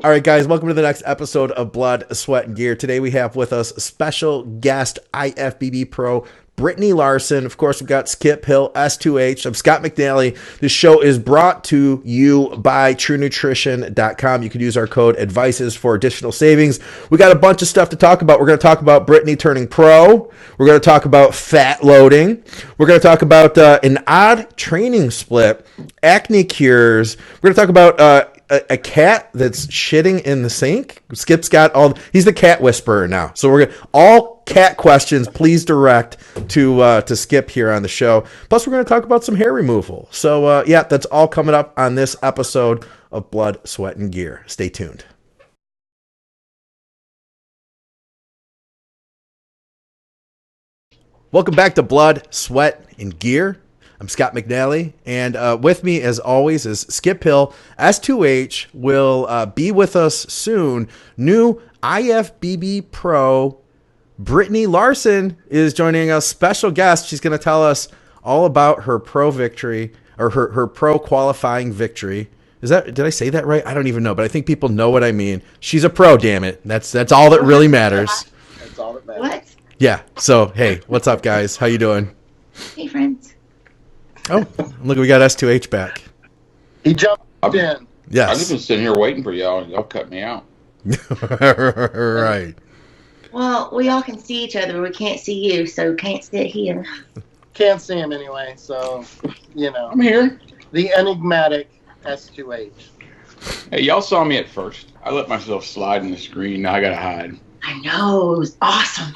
All right, guys, welcome to the next episode of Blood, Sweat, and Gear. Today we have with us special guest IFBB Pro Brittany Larson. Of course, we've got Skip Hill, S2H. I'm Scott McNally. This show is brought to you by TrueNutrition.com. You can use our code ADVICES for additional savings. We got a bunch of stuff to talk about. We're going to talk about Brittany turning pro. We're going to talk about fat loading. We're going to talk about an odd training split, Acne Cures. We're going to talk about a cat that's shitting in the sink. Skip's got he's the cat whisperer now. So we're gonna all cat questions, please direct to Skip here on the show. Plus we're gonna talk about some hair removal. So yeah, that's all coming up on this episode of Blood, Sweat, and Gear. Stay tuned. Welcome back to Blood, Sweat, and Gear. I'm Scott McNally, and with me, as always, is Skip Hill. S2H will be with us soon. New IFBB Pro Brittany Larson is joining us, special guest. She's going to tell us all about her pro victory, or her pro qualifying victory. Did I say that right? I don't even know, but I think people know what I mean. She's a pro, damn it. That's all that really matters. That's all that matters. What? Yeah. So, hey, what's up, guys? How you doing? Hey, friends. Oh, look, we got S2H back. He jumped in. Yes. I've just been sitting here waiting for y'all, and y'all cut me out. Right. Well, we all can see each other, but we can't see you, so can't sit here. Can't see him anyway, so, you know. I'm here. The enigmatic S2H. Hey, y'all saw me at first. I let myself slide in the screen. Now I gotta hide. I know, it was awesome.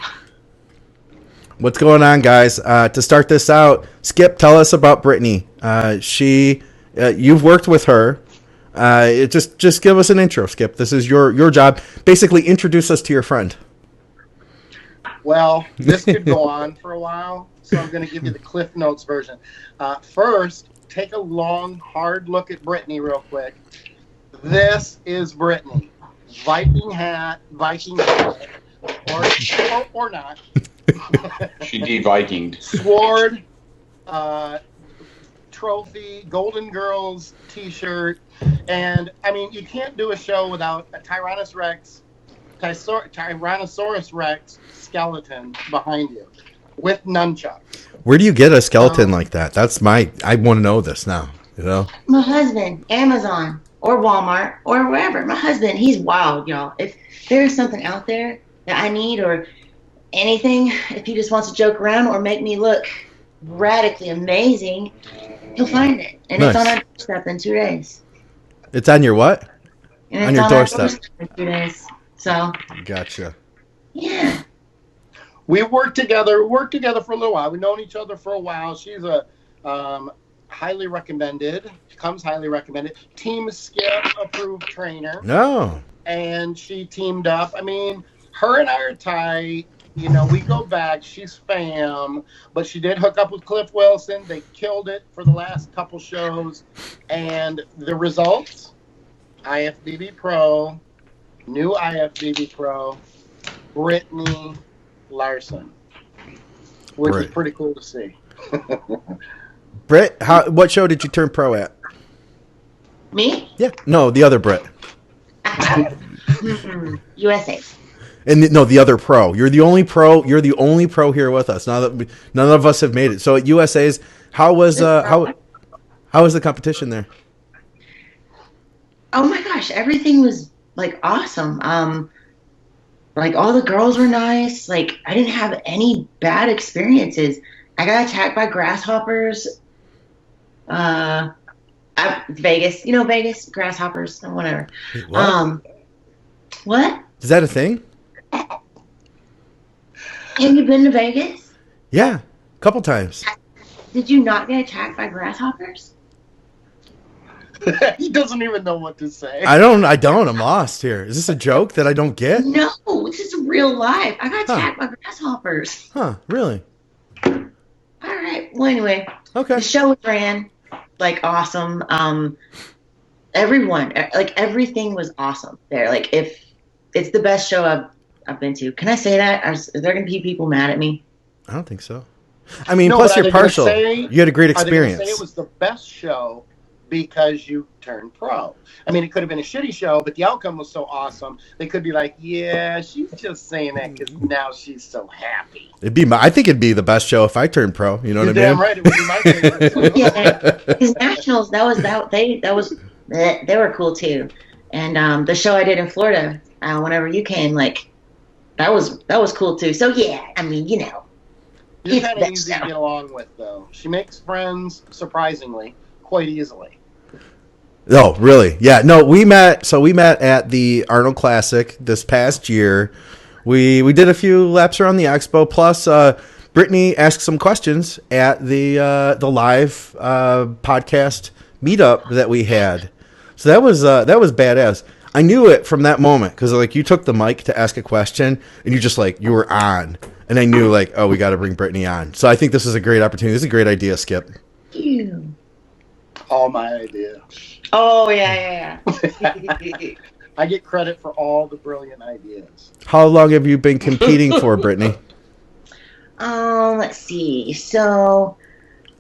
What's going on, guys? To start this out, Skip, tell us about Brittany. You've worked with her. Just give us an intro, Skip. This is your job. Basically, introduce us to your friend. Well, this could go on for a while, so I'm going to give you the Cliff Notes version. First, take a long, hard look at Brittany real quick. This is Brittany. Viking hat, or not. She de-Vikinged. Sword, trophy, Golden Girls t-shirt, and I mean, you can't do a show without a Tyrannosaurus Rex skeleton behind you with nunchucks. Where do you get a skeleton like that? I want to know this now, you know? My husband, Amazon, or Walmart, or wherever. My husband, he's wild, y'all. If there's something out there that I need or anything, if he just wants to joke around or make me look radically amazing, he'll find it. And Nice. It's on our doorstep in 2 days. It's on your what? And On it's your our doorstep. in 2 days. So, Gotcha. yeah. We worked together for a little while. We've known each other for a while. She's a highly recommended Team Skip approved trainer. No. And she teamed up. I mean, her and I are tight. You know, we go back. She's fam. But she did hook up with Cliff Wilson. They killed it for the last couple shows. And the results, IFBB Pro, new IFBB Pro, Brittany Larson, which is pretty cool to see. Britt, what show did you turn pro at? Me? Yeah. No, the other Britt. USA. And the other pro. You're the only pro. You're the only pro here with us. Now that none of us have made it. So at USA's, how was the competition there? Oh my gosh, everything was like awesome. Like all the girls were nice. Like I didn't have any bad experiences. I got attacked by grasshoppers. Vegas, Vegas, grasshoppers, whatever. Wait, what? What? Is that a thing? Have you been to Vegas? Yeah, a couple times. Did you not get attacked by grasshoppers? He doesn't even know what to say. I don't. I'm lost here. Is this a joke that I don't get? No, this is real life. I got attacked by grasshoppers. Huh? Really? All right. Well, anyway, Okay. the show ran like awesome. Everyone, like everything was awesome there. Like if it's the best show I've been to. Can I say that? Is there going to be people mad at me? I don't think so. I mean, No, plus but you're are they gonna partial. say- You had a great Are they gonna experience. say it was the best show because you turned pro. I mean, it could have been a shitty show, but the outcome was so awesome. They could be like, yeah, she's just saying that because now she's so happy. I think it'd be the best show if I turned pro. You know what I mean? Damn right, it would be my favorite. Yeah, his nationals. They were cool too. And the show I did in Florida, whenever you came, like that was cool too. So yeah, I mean, you know, You're kind of easy to get along with, though. She makes friends, surprisingly, quite easily. Oh, really? Yeah. No, we met at the Arnold Classic this past year. We did a few laps around the expo. Plus, Brittany asked some questions at the live podcast meetup that we had. So that was badass. I knew it from that moment because like you took the mic to ask a question and you were on, and I knew like, oh, we got to bring Brittany on. So I think this is a great opportunity. This is a great idea, Skip. You. All my idea. Oh yeah. I get credit for all the brilliant ideas. How long have you been competing for, Brittany? Let's see. So,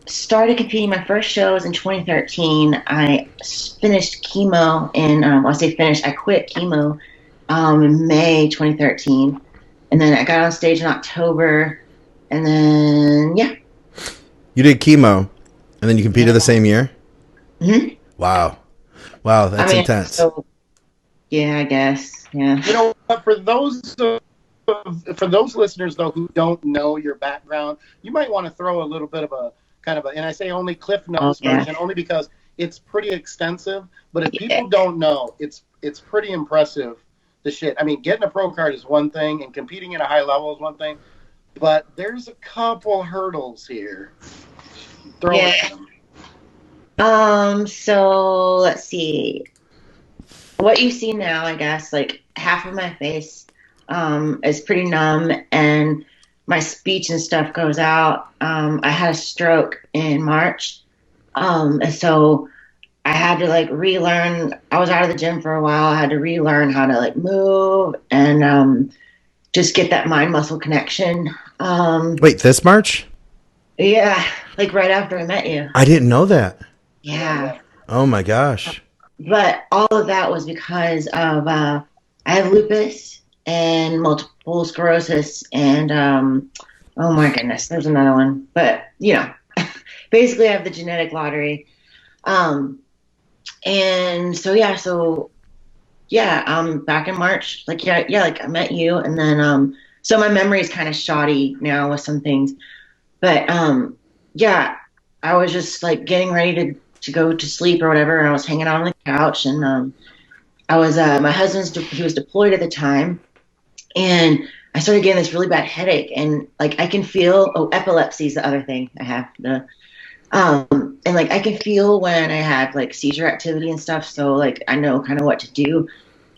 started competing. My first show was in 2013. I finished chemo I quit chemo in May 2013, and then I got on stage in October, and then yeah. You did chemo, and then you competed the same year. Mm-hmm. Wow, that's intense. So, yeah, I guess. Yeah. You know, but for those listeners though who don't know your background, you might want to throw a little bit of a and I say only Cliff Notes version only because it's pretty extensive. But if people don't know, it's pretty impressive. The shit. I mean, getting a pro card is one thing, and competing at a high level is one thing. But there's a couple hurdles here. Throw it at them. So let's see. What you see now, I guess, like half of my face is pretty numb, and my speech and stuff goes out. I had a stroke in March, and so I had to like relearn. I was out of the gym for a while. I had to relearn how to like move and just get that mind muscle connection. Wait, this March? Yeah, like right after I met you. I didn't know that. Yeah. Oh my gosh. But all of that was because of I have lupus and multiple sclerosis and oh my goodness, there's another one. But you know, basically I have the genetic lottery. And so back in March, like I met you, and then so my memory is kind of shoddy now with some things. But I was just like getting ready to go to sleep or whatever, and I was hanging out on the couch, and I was my he was deployed at the time, and I started getting this really bad headache, and like I can feel epilepsy is the other thing I have, and like I can feel when I have like seizure activity and stuff, so like I know kind of what to do,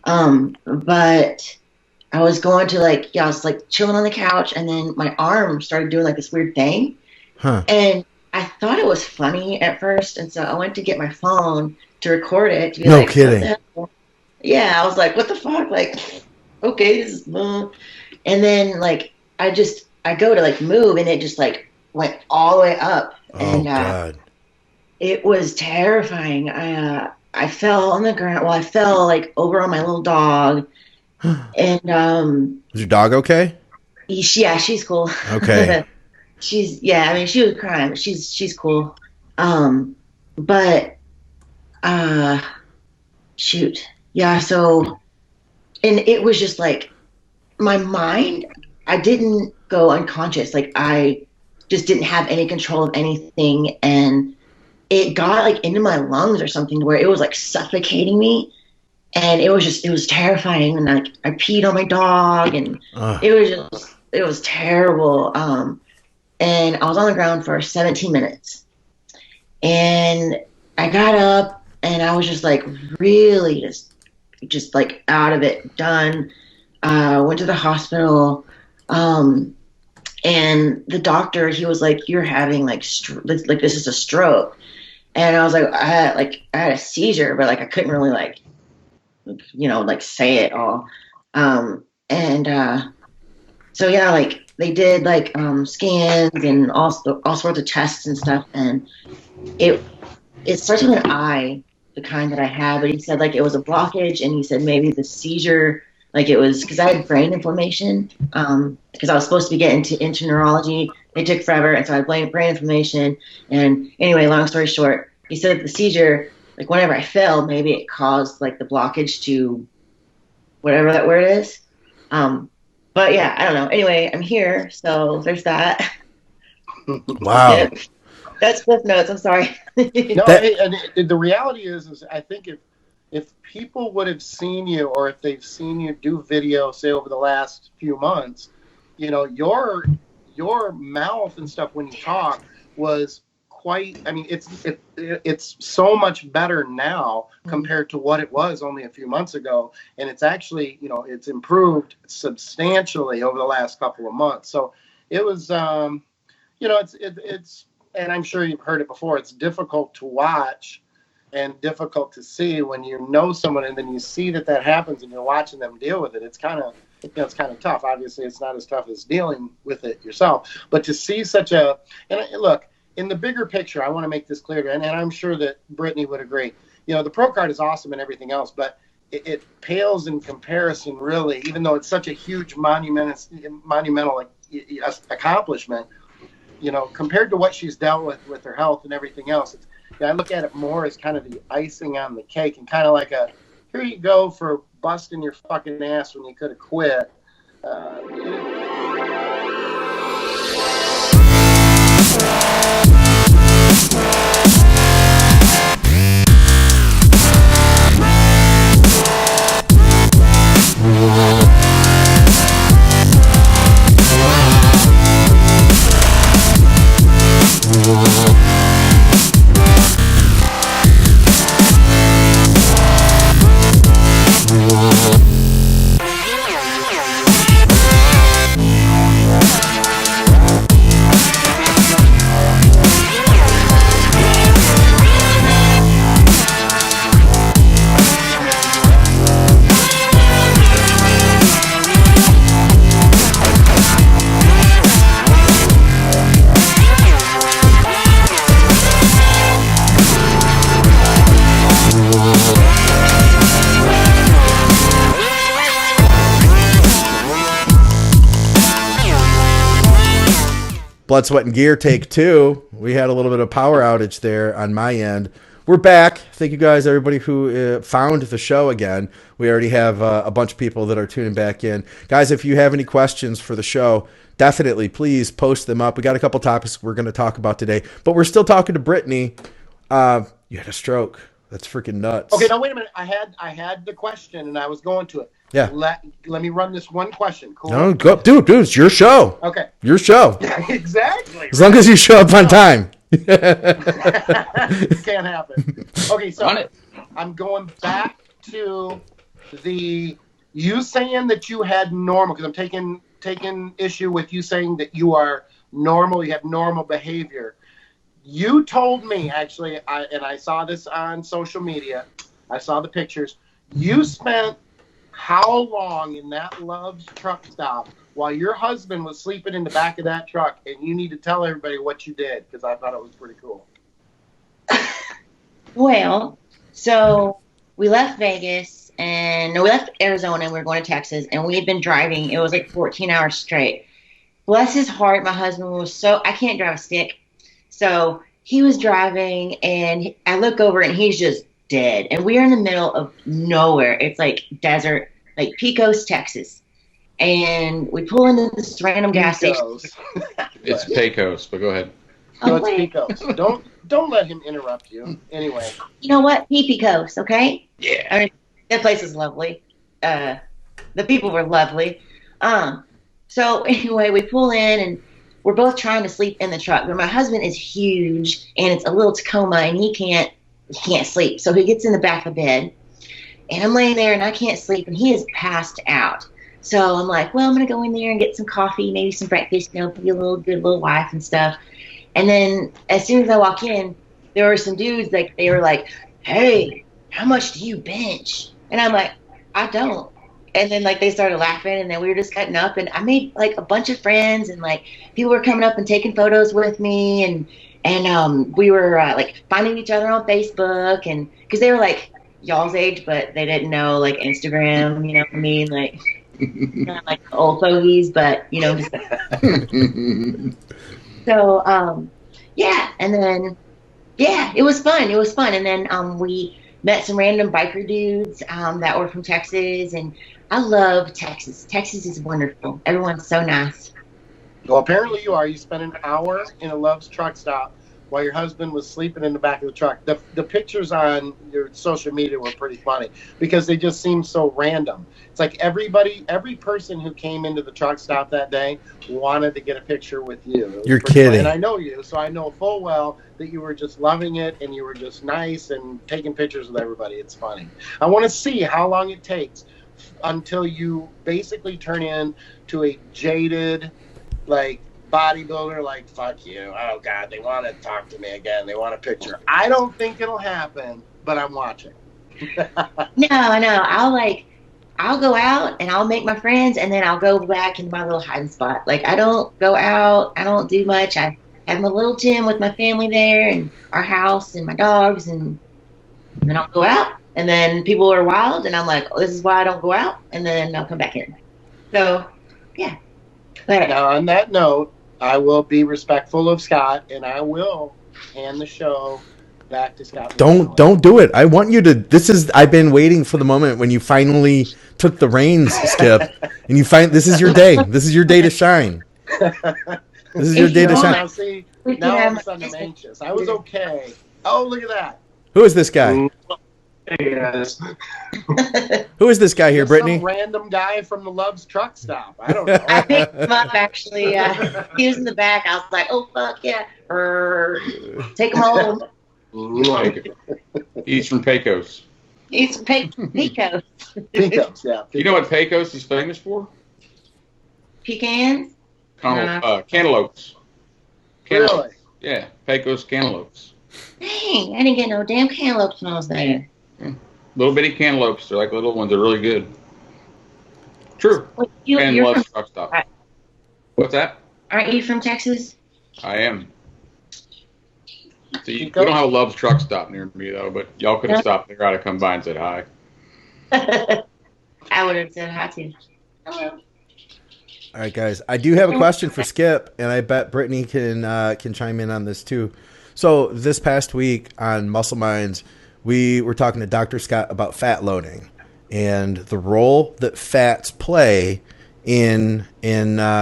but I was going to I was like chilling on the couch, and then my arm started doing like this weird thing, and I thought it was funny at first, and so I went to get my phone to record it. To be no like, kidding. Yeah, I was like, what the fuck? Like, okay, this is... And then, like, I go to, like, move, and it just, like, went all the way up. Oh, God. It was terrifying. I fell on the ground. Well, I fell, like, over on my little dog. And, Was your dog okay? she's cool. Okay. She was crying, but she's cool. Shoot. Yeah, so, and it was just like, my mind, I didn't go unconscious. Like, I just didn't have any control of anything, and it got, like, into my lungs or something where it was, like, suffocating me, and it was terrifying, and, like, I peed on my dog, and it was terrible, and I was on the ground for 17 minutes, and I got up, and I was just, like, really just like out of it, done. Went to the hospital, and the doctor, he was like, "You're having like this is a stroke," and I was like, I had a seizure, but like I couldn't really like say it all, so yeah, like they did like scans and all sorts of tests and stuff, and it starts with an I, the kind that I have, but he said like it was a blockage, and he said maybe the seizure, like it was because I had brain inflammation, because I was supposed to be getting into neurology. It took forever, and so I blamed brain inflammation. And anyway, long story short, he said the seizure, like whenever I fell, maybe it caused like the blockage to whatever that word is. But yeah, I don't know. Anyway, I'm here, so there's that. Wow. Yeah. That's Cliff Notes. I'm sorry. No, and the reality is I think if people would have seen you, or if they've seen you do video, say over the last few months, you know, your mouth and stuff when you talk was quite. I mean, it's so much better now compared to what it was only a few months ago, and it's actually, you know, it's improved substantially over the last couple of months. So it was, you know, it's. And I'm sure you've heard it before, it's difficult to watch and difficult to see when you know someone and then you see that happens and you're watching them deal with it. It's kind of, you know, it's kind of tough. Obviously, it's not as tough as dealing with it yourself. But to see such a, and look, in the bigger picture, I want to make this clear, and I'm sure that Brittany would agree. You know, the pro card is awesome and everything else, but it pales in comparison, really, even though it's such a huge monumental accomplishment. You know, compared to what she's dealt with her health and everything else, I look at it more as kind of the icing on the cake, and kind of like a, here you go for busting your fucking ass when you could have quit. Blood, Sweat, and Gear take 2. We had a little bit of power outage there on my end. We're back. Thank you guys, everybody who found the show again. We already have a bunch of people that are tuning back in. Guys, if you have any questions for the show, definitely please post them up. We got a couple topics we're going to talk about today, but we're still talking to Brittany. You had a stroke. That's freaking nuts. Okay, now wait a minute. I had the question and I was going to it. Yeah. Let me run this one question. Cool. No, go, dude. It's your show. Okay. Your show. Yeah, exactly. As long as you show up on time. Can't happen. Okay, so I'm going back to you saying that you had normal, because I'm taking issue with you saying that you are normal. You have normal behavior. You told me, actually, I saw this on social media. I saw the pictures. You spent how long in that Love's truck stop while your husband was sleeping in the back of that truck? And you need to tell everybody what you did, because I thought it was pretty cool. Well, so we left Vegas, and we left Arizona, and we were going to Texas, and we had been driving. It was like 14 hours straight. Bless his heart, my husband was I can't drive a stick. So he was driving, and I look over, and he's just dead. And we are in the middle of nowhere. It's like desert, like Pecos, Texas. And we pull into this random gas station. It's Pecos, but go ahead. No, it's Pecos. Don't let him interrupt you. Anyway. You know what? Pecos, okay? Yeah. I mean, that place is lovely. The people were lovely. So anyway, we pull in, and we're both trying to sleep in the truck. But my husband is huge, and it's a little Tacoma, and he can't sleep. So he gets in the back of the bed, and I'm laying there, and I can't sleep, and he is passed out. So I'm like, well, I'm going to go in there and get some coffee, maybe some breakfast, be a good little wife and stuff. And then as soon as I walk in, there were some dudes, like, they were like, hey, how much do you bench? And I'm like, I don't. And then, like, they started laughing, and then we were just cutting up, and I made, like, a bunch of friends, and, like, people were coming up and taking photos with me, and And we were like finding each other on Facebook, and because they were like y'all's age, but they didn't know like Instagram, you know what I mean? Like not like old fogies, but you know, just so yeah, and then yeah, it was fun. It was fun, and then we met some random biker dudes that were from Texas, and I love Texas. Texas is wonderful. Everyone's so nice. Well, apparently you are. You spent an hour in a Love's truck stop while your husband was sleeping in the back of the truck. The pictures on your social media were pretty funny because they just seem so random. It's like every person who came into the truck stop that day wanted to get a picture with you. You're kidding. And I know you, so I know full well that you were just loving it and you were just nice and taking pictures with everybody. It's funny. I want to see how long it takes until you basically turn into a jaded, like, bodybuilder, like, fuck you, oh god, they want to talk to me again, they want a picture. I don't think it'll happen, but I'm watching. No, I'll go out and I'll make my friends, and then I'll go back in my little hiding spot. Like, I don't go out, I don't do much. I have my little gym with my family there and our house and my dogs, and then I'll go out, and then people are wild, and I'm like, oh, this is why I don't go out, and then I'll come back in. So yeah. But now on that note, I will be respectful of Scott, and I will hand the show back to Scott. Don't do it. I want you to. I've been waiting for the moment when you finally took the reins, Skip, and this is your day. This is your day to shine. This is your day to shine. Now, see, now all of a sudden I'm anxious. I was okay. Oh, look at that. Who is this guy? Hey guys. Who is this guy here, Brittany? Some random guy from the Love's truck stop. I don't know. I picked him up, actually. He was in the back. I was like, oh, fuck yeah. Take him home. He's from Pecos. He's from Pecos. Pecos, yeah. You know what Pecos is famous for? Pecans? Cantaloupes. Really? Yeah, Pecos cantaloupes. Dang, I didn't get no damn cantaloupes when I was there. Little bitty cantaloupes. They're like little ones. They're really good. True. Well, And you're Love's from, truck stop. What's that? aren't you from Texas? I am. See, we don't have a Love's truck stop near me, though, but y'all could have stopped there. I'd have come by and said hi. I would have said hi too. Hello. All right, guys. I do have a question for Skip, and I bet Brittany can chime in on this too. So this past week on Muscle Minds, we were talking to Dr. Scott about fat loading and the role that fats play in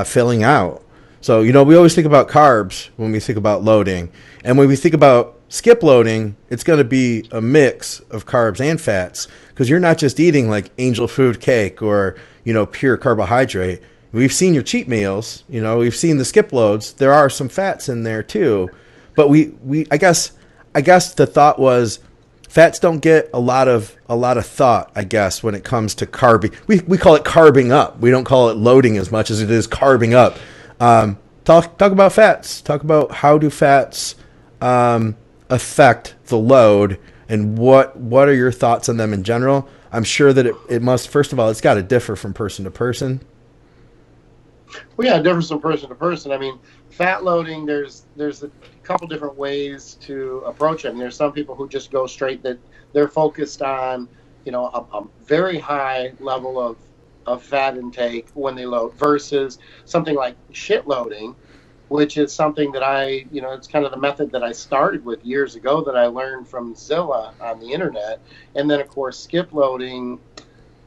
filling out. So, you know, we always think about carbs when we think about loading. And when we think about skip loading, it's going to be a mix of carbs and fats because you're not just eating like angel food cake or, you know, pure carbohydrate. We've seen your cheat meals, you know, we've seen the skip loads. There are some fats in there too. But I guess the thought was fats don't get a lot of thought, I guess, when it comes to carbing. We call it carbing up. We don't call it loading as much as it is carbing up. Talk about fats. Talk about how do fats affect the load, and what are your thoughts on them in general? I'm sure that it must, first of all, it's got to differ from person to person. Well, yeah, it differs from person to person. I mean, fat loading, there's a couple different ways to approach it. And there's some people who just go straight, that they're focused on, you know, a very high level of fat intake when they load versus something like shit loading, which is something that it's kind of the method that I started with years ago that I learned from Zilla on the internet. And then, of course, skip loading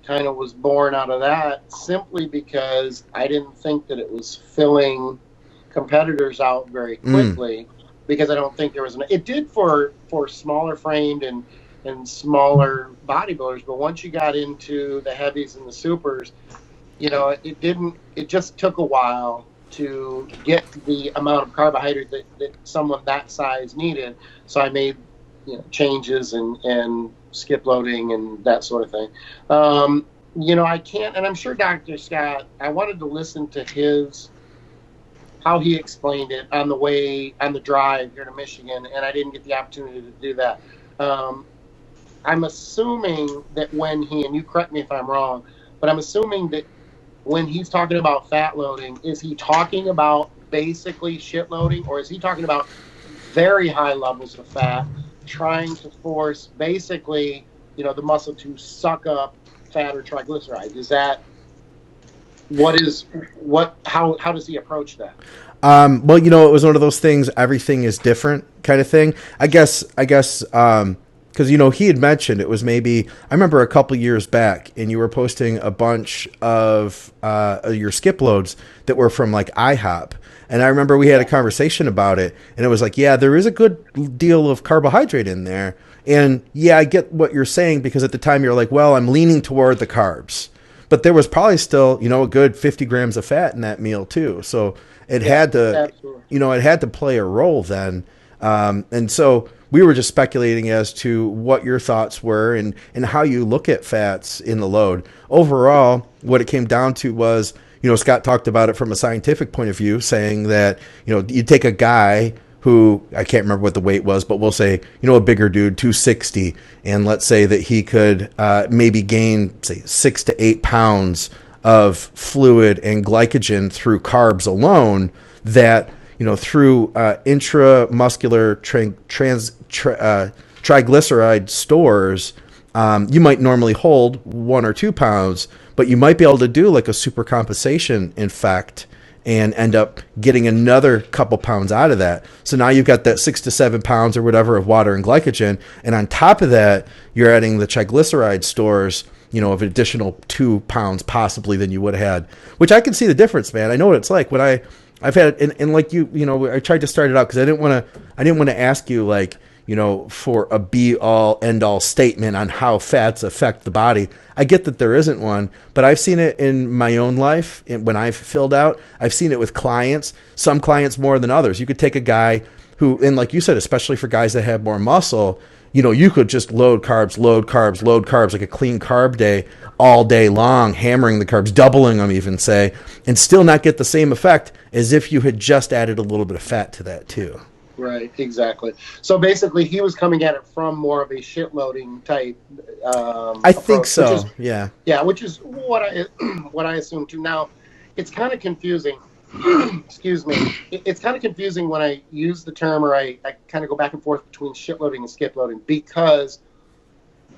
kind of was born out of that simply because I didn't think that it was filling competitors out very quickly because I don't think there was it did for smaller framed and smaller bodybuilders, but once you got into the heavies and the supers, you know, it just took a while to get the amount of carbohydrate that someone that size needed. So I made, you know, changes and skip loading and that sort of thing. You know, I can't, and I'm sure Dr. Scott, I wanted to listen to how he explained it on the drive here to Michigan, and I didn't get the opportunity to do that. I'm assuming that when and you correct me if I'm wrong, but I'm assuming that when he's talking about fat loading, is he talking about basically shit loading, or is he talking about very high levels of fat, trying to force basically, the muscle to suck up fat or triglycerides. Is that how does he approach that? Well, it was one of those things, everything is different kind of thing. I guess, because, he had mentioned it was maybe, I remember a couple years back, and you were posting a bunch of your skip loads that were from like IHOP. And I remember we had a conversation about it, and it was like, yeah, there is a good deal of carbohydrate in there. And yeah, I get what you're saying, because at the time you're like, well, I'm leaning toward the carbs. But there was probably still, a good 50 grams of fat in that meal too. So it had to, absolutely. It had to play a role then. And so we were just speculating as to what your thoughts were and how you look at fats in the load. Overall, what it came down to was, Scott talked about it from a scientific point of view, saying that, you take a guy who, I can't remember what the weight was, but we'll say, a bigger dude, 260, and let's say that he could maybe gain, say, 6 to 8 pounds of fluid and glycogen through carbs alone, that, through intramuscular triglyceride stores, you might normally hold 1 or 2 pounds, but you might be able to do like a supercompensation effect and end up getting another couple pounds out of that. So now you've got that 6 to 7 pounds or whatever of water and glycogen. And on top of that, you're adding the triglyceride stores, of an additional 2 pounds possibly than you would have had, which I can see the difference, man. I know what it's like when I've had, and like I tried to start it out because I didn't want to ask you like, for a be all end all statement on how fats affect the body. I get that there isn't one, but I've seen it in my own life. When I've filled out, I've seen it with clients, some clients more than others. You could take a guy who, and like you said, especially for guys that have more muscle, you could just load carbs, like a clean carb day all day long, hammering the carbs, doubling them even, say, and still not get the same effect as if you had just added a little bit of fat to that too. Right, exactly. So basically, he was coming at it from more of a shit loading type. I think so. Yeah, which is what I assume too. Now, it's kind of confusing. Excuse me. It's kind of confusing when I use the term, or I kind of go back and forth between shit loading and skip loading, because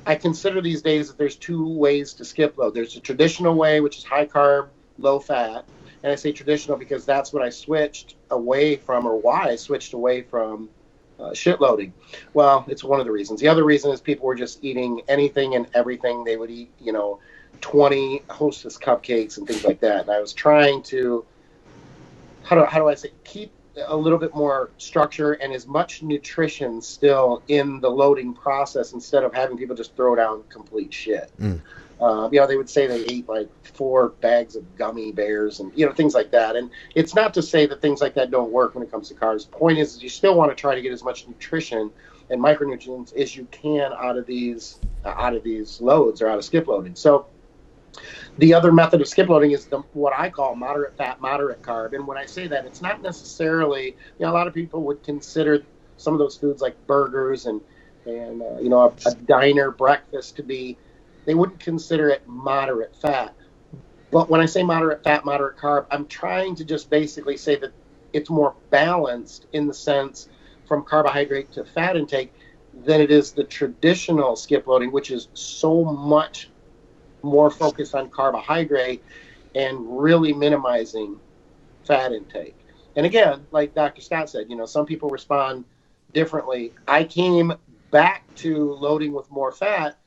I consider these days that there's 2 ways to skip load. There's the traditional way, which is high carb, low fat. And I say traditional because that's what I switched away from, or why I switched away from shit loading. Well, it's one of the reasons. The other reason is people were just eating anything and everything. They would eat, 20 Hostess cupcakes and things like that. And I was trying to, how do I say, keep a little bit more structure and as much nutrition still in the loading process, instead of having people just throw down complete shit. They would say they ate like 4 bags of gummy bears and, things like that. And it's not to say that things like that don't work when it comes to carbs. The point is you still want to try to get as much nutrition and micronutrients as you can out of these loads, or out of skip loading. So the other method of skip loading is what I call moderate fat, moderate carb. And when I say that, it's not necessarily, a lot of people would consider some of those foods like burgers and a diner breakfast to be, they wouldn't consider it moderate fat. But when I say moderate fat, moderate carb, I'm trying to just basically say that it's more balanced in the sense from carbohydrate to fat intake than it is the traditional skip loading, which is so much more focused on carbohydrate and really minimizing fat intake. And again, like Dr. Scott said, some people respond differently. I came back to loading with more fat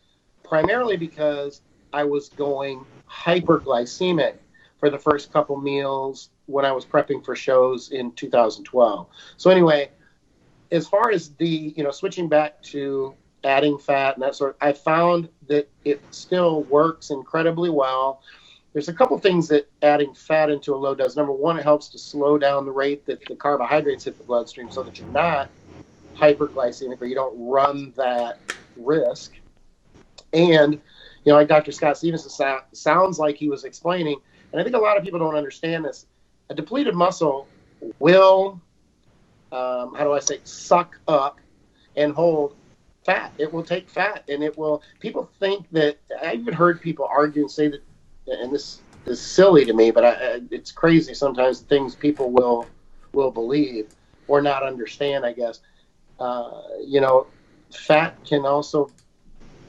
primarily because I was going hyperglycemic for the first couple meals when I was prepping for shows in 2012. So anyway, as far as the, switching back to adding fat and that sort, I found that it still works incredibly well. There's a couple things that adding fat into a load does. Number one, it helps to slow down the rate that the carbohydrates hit the bloodstream so that you're not hyperglycemic, or you don't run that risk. And, like Dr. Scott Stevenson sounds like he was explaining, and I think a lot of people don't understand this, a depleted muscle will, suck up and hold fat. It will take fat, and it will, people think that, I even heard people argue and say that, and this is silly to me, but it's crazy sometimes the things people will believe or not understand, I guess. you know, fat can also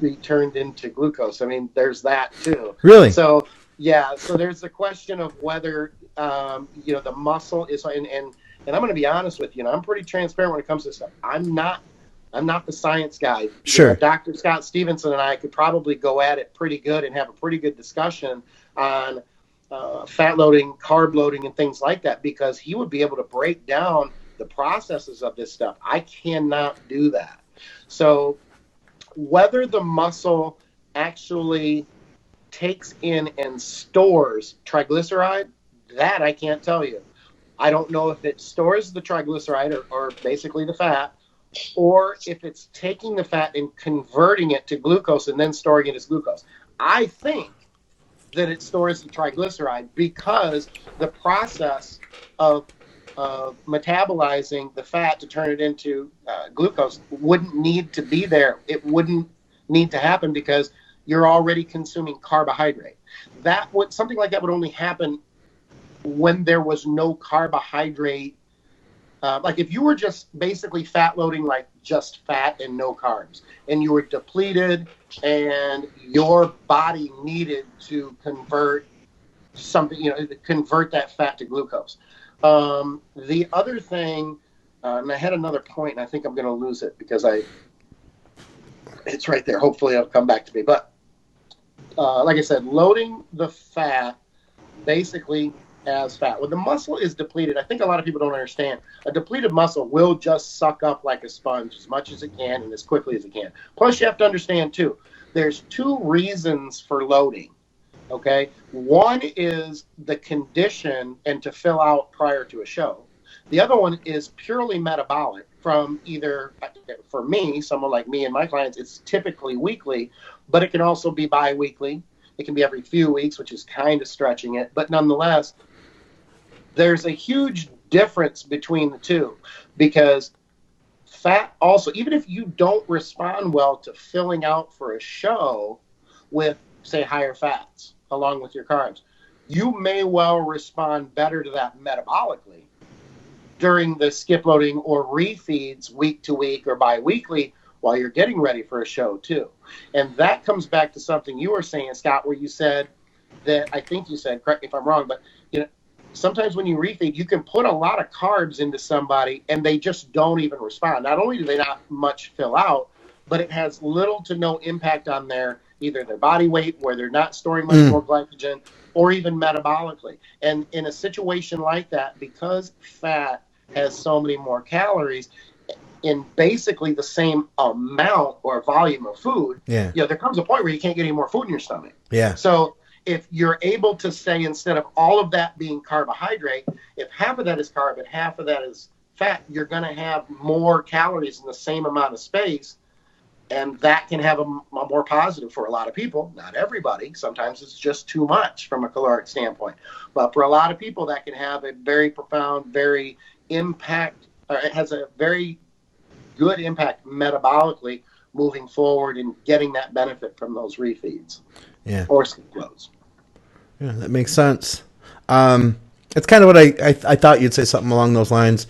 be turned into glucose. I mean, there's that too. Really? So yeah, so there's the question of whether you know, the muscle is, and I'm going to be honest with you, and I'm pretty transparent when it comes to this stuff. I'm not the science guy. Sure. You know, Dr. Scott Stevenson and I could probably go at it pretty good and have a pretty good discussion on fat loading, carb loading, and things like that, because he would be able to break down the processes of this stuff. I cannot do that. So whether the muscle actually takes in and stores triglyceride, that I can't tell you. I don't know if it stores the triglyceride or basically the fat, or if it's taking the fat and converting it to glucose and then storing it as glucose. I think that it stores the triglyceride, because the process of metabolizing the fat to turn it into glucose wouldn't need to be there. It wouldn't need to happen because you're already consuming carbohydrate. Something like that would only happen when there was no carbohydrate. Like if you were just basically fat loading, like just fat and no carbs, and you were depleted and your body needed to convert something, you know, convert that fat to glucose. The other thing, and I had another point, and I think I'm going to lose it because it's right there. Hopefully it'll come back to me. But like I said, loading the fat basically as fat. When the muscle is depleted, I think a lot of people don't understand. A depleted muscle will just suck up like a sponge as much as it can and as quickly as it can. Plus, you have to understand, too, there's two reasons for loading. Okay, one is the condition and to fill out prior to a show. The other one is purely metabolic, from either, for me, someone like me and my clients, it's typically weekly, but it can also be bi-weekly. It can be every few weeks, which is kind of stretching it. But nonetheless, there's a huge difference between the two, because fat also, even if you don't respond well to filling out for a show with, say, higher fats along with your carbs, you may well respond better to that metabolically during the skip loading or refeeds week to week or bi-weekly while you're getting ready for a show too. And that comes back to something you were saying, Scott, where you said that, I think you said, correct me if I'm wrong, but you know, sometimes when you refeed, you can put a lot of carbs into somebody and they just don't even respond. Not only do they not much fill out, but it has little to no impact on either their body weight, where they're not storing much more glycogen, or even metabolically. And in a situation like that, because fat has so many more calories in basically the same amount or volume of food, you know, there comes a point where you can't get any more food in your stomach. Yeah. So if you're able to say, instead of all of that being carbohydrate, if half of that is carb and half of that is fat, you're going to have more calories in the same amount of space. And that can have a more positive for a lot of people. Not everybody. Sometimes it's just too much from a caloric standpoint. But for a lot of people, that can have a very profound, very impact, or it has a very good impact metabolically moving forward and getting that benefit from those refeeds. Yeah. Or skip loads. Yeah, that makes sense. It's kind of what I thought you'd say, something along those lines.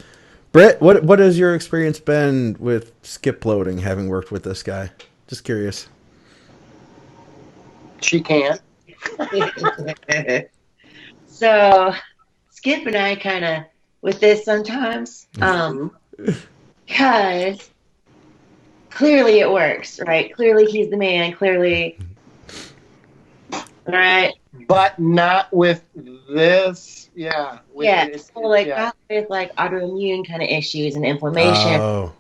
Britt, what has your experience been with skip loading, having worked with this guy? Just curious. She can't. So Skip and I kind of with this sometimes, because clearly it works, right? Clearly he's the man. Clearly, right? But not with this. Yeah. So like not with like autoimmune kind of issues and inflammation. Oh.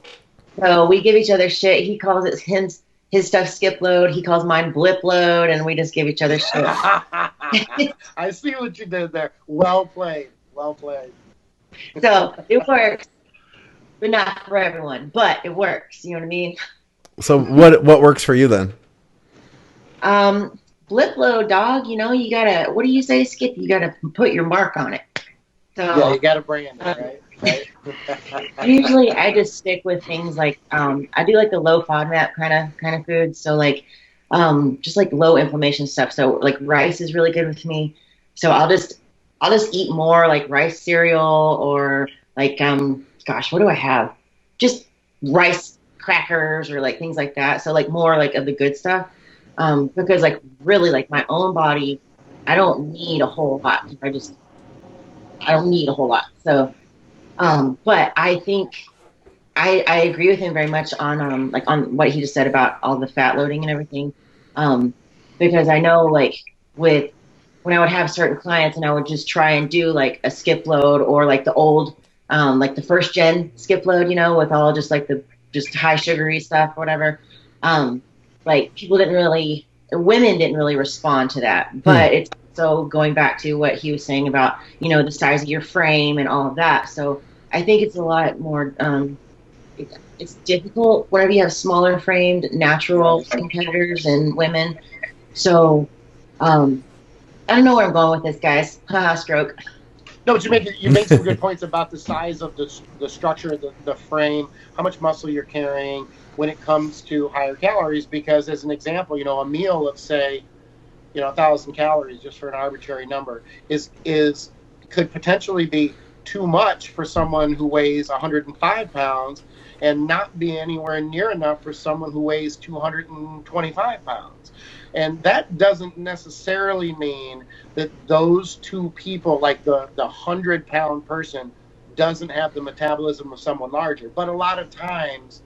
So we give each other shit. He calls it his stuff skip load. He calls mine blip load, and we just give each other shit. I see what you did there. Well played. Well played. So it works, but not for everyone. But it works. You know what I mean? So what works for you then? Blip load, dog. You know, you gotta. What do you say, Skip? You gotta put your mark on it. So yeah, you gotta brand it, right? Usually, I just stick with things like I do like the low FODMAP kind of foods. So like just like low inflammation stuff. So like rice is really good with me. So I'll just eat more like rice cereal, or like gosh, what do I have? Just rice crackers or like things like that. So like more like of the good stuff. Because like really like my own body, I don't need a whole lot. I don't need a whole lot. So, but I think I agree with him very much on like on what he just said about all the fat loading and everything. Because I know like when I would have certain clients and I would just try and do like a skip load or like the old, like the first gen skip load, you know, with all just like the just high sugary stuff or whatever. Like women didn't really respond to that, but it's so going back to what he was saying about, you know, the size of your frame and all of that. So I think it's a lot more, it's difficult whenever you have smaller framed natural competitors and women. So, I don't know where I'm going with this, guys. Haha, stroke. No, but you make some good points about the size of the structure of the frame, how much muscle you're carrying when it comes to higher calories. Because as an example, you know, a meal of say, you know, 1,000 calories, just for an arbitrary number, could potentially be too much for someone who weighs 105 pounds and not be anywhere near enough for someone who weighs 225 pounds. And that doesn't necessarily mean that those two people, like the 100-pound person, doesn't have the metabolism of someone larger. But a lot of times,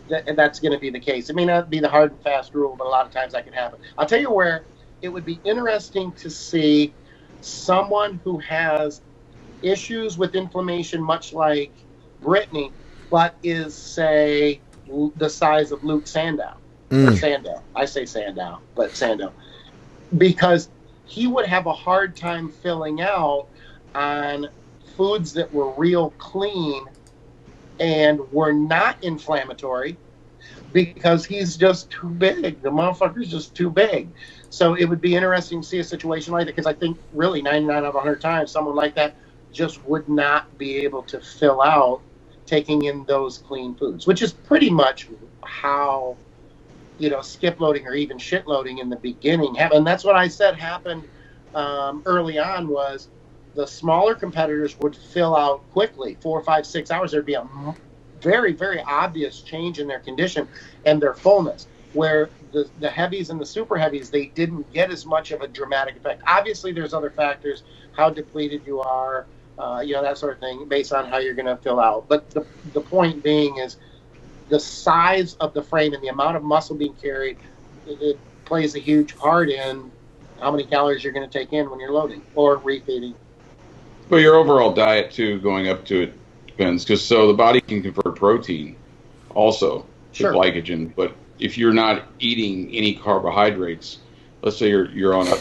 that's going to be the case. It may not be the hard and fast rule, but a lot of times that can happen. I'll tell you where it would be interesting to see someone who has issues with inflammation, much like Brittany, but is, say, the size of Luke Sandow. Or Sandow. I say Sandow, but Sandow. Because he would have a hard time filling out on foods that were real clean and were not inflammatory because he's just too big. The motherfucker's just too big. So it would be interesting to see a situation like that, because I think really 99 out of 100 times someone like that just would not be able to fill out taking in those clean foods, which is pretty much how, you know, skip loading or even shit loading in the beginning happened. And that's what I said happened early on, was the smaller competitors would fill out quickly, 4, 5, 6 hours. There'd be a very, very obvious change in their condition and their fullness, where the heavies and the super heavies, they didn't get as much of a dramatic effect. Obviously, there's other factors, how depleted you are, you know, that sort of thing, based on how you're going to fill out. But the point being is the size of the frame and the amount of muscle being carried, it plays a huge part in how many calories you're going to take in when you're loading or refeeding. Well, your overall diet, too, going up to it depends. Because so the body can convert protein also to glycogen. But if you're not eating any carbohydrates, let's say you're on a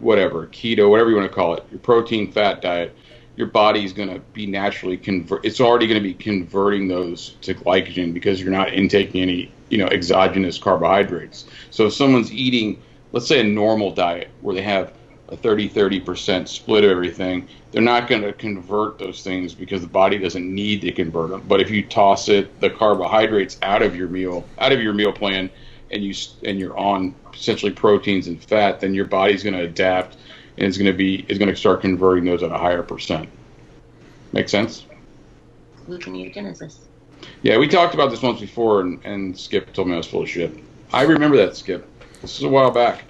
keto, whatever you want to call it, your protein fat diet, your body's going to be naturally it's already going to be converting those to glycogen because you're not intaking any, you know, exogenous carbohydrates. So if someone's eating, let's say, a normal diet where they have a 30% split of everything, they're not going to convert those things because the body doesn't need to convert them. But if you toss the carbohydrates out of your meal plan, and you're on essentially proteins and fat, then your body's going to adapt and it's going to start converting those at a higher percent. Make sense? Gluconeogenesis. Yeah, we talked about this once before, and Skip told me I was full of shit. I remember that, Skip. This is a while back.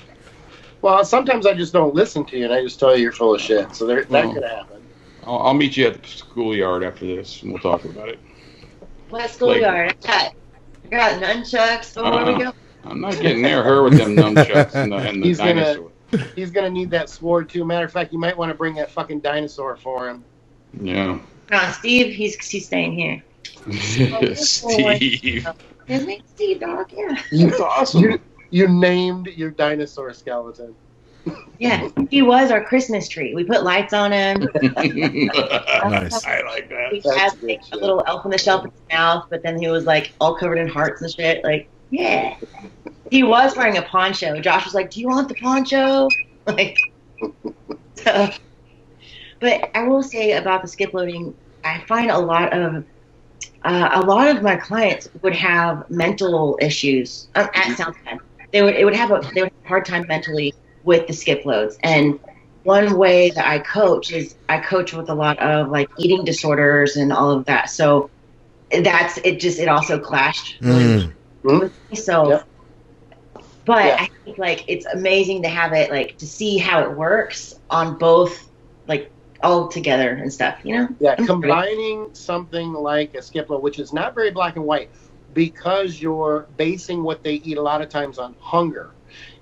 Well, sometimes I just don't listen to you, and I just tell you you're full of shit. So that could happen. I'll meet you at the schoolyard after this, and we'll talk about it. What schoolyard? I got nunchucks. So where we go? I'm not getting near her with them nunchucks and the dinosaur. He's going to need that sword, too. Matter of fact, you might want to bring that fucking dinosaur for him. Yeah. No, Steve, he's staying here. Steve. His name's Steve, dog, yeah. That's awesome. You named your dinosaur skeleton. Yeah, he was our Christmas tree. We put lights on him. Nice. I like that. He had like a little elf on the shelf in his mouth, but then he was like all covered in hearts and shit. Like, yeah. He was wearing a poncho. Josh was like, "Do you want the poncho?" Like, so. But I will say about the skip loading, I find a lot of my clients would have mental issues. That sounds bad. They would have a hard time mentally with the skip loads. And one way that I coach is I coach with a lot of like eating disorders and all of that. So it also clashed. So, Yep. but Yeah. I think like it's amazing to have it, like to see how it works on both, like all together and stuff, you know? Yeah, combining something like a Skiplo, which is not very black and white, because you're basing what they eat a lot of times on hunger,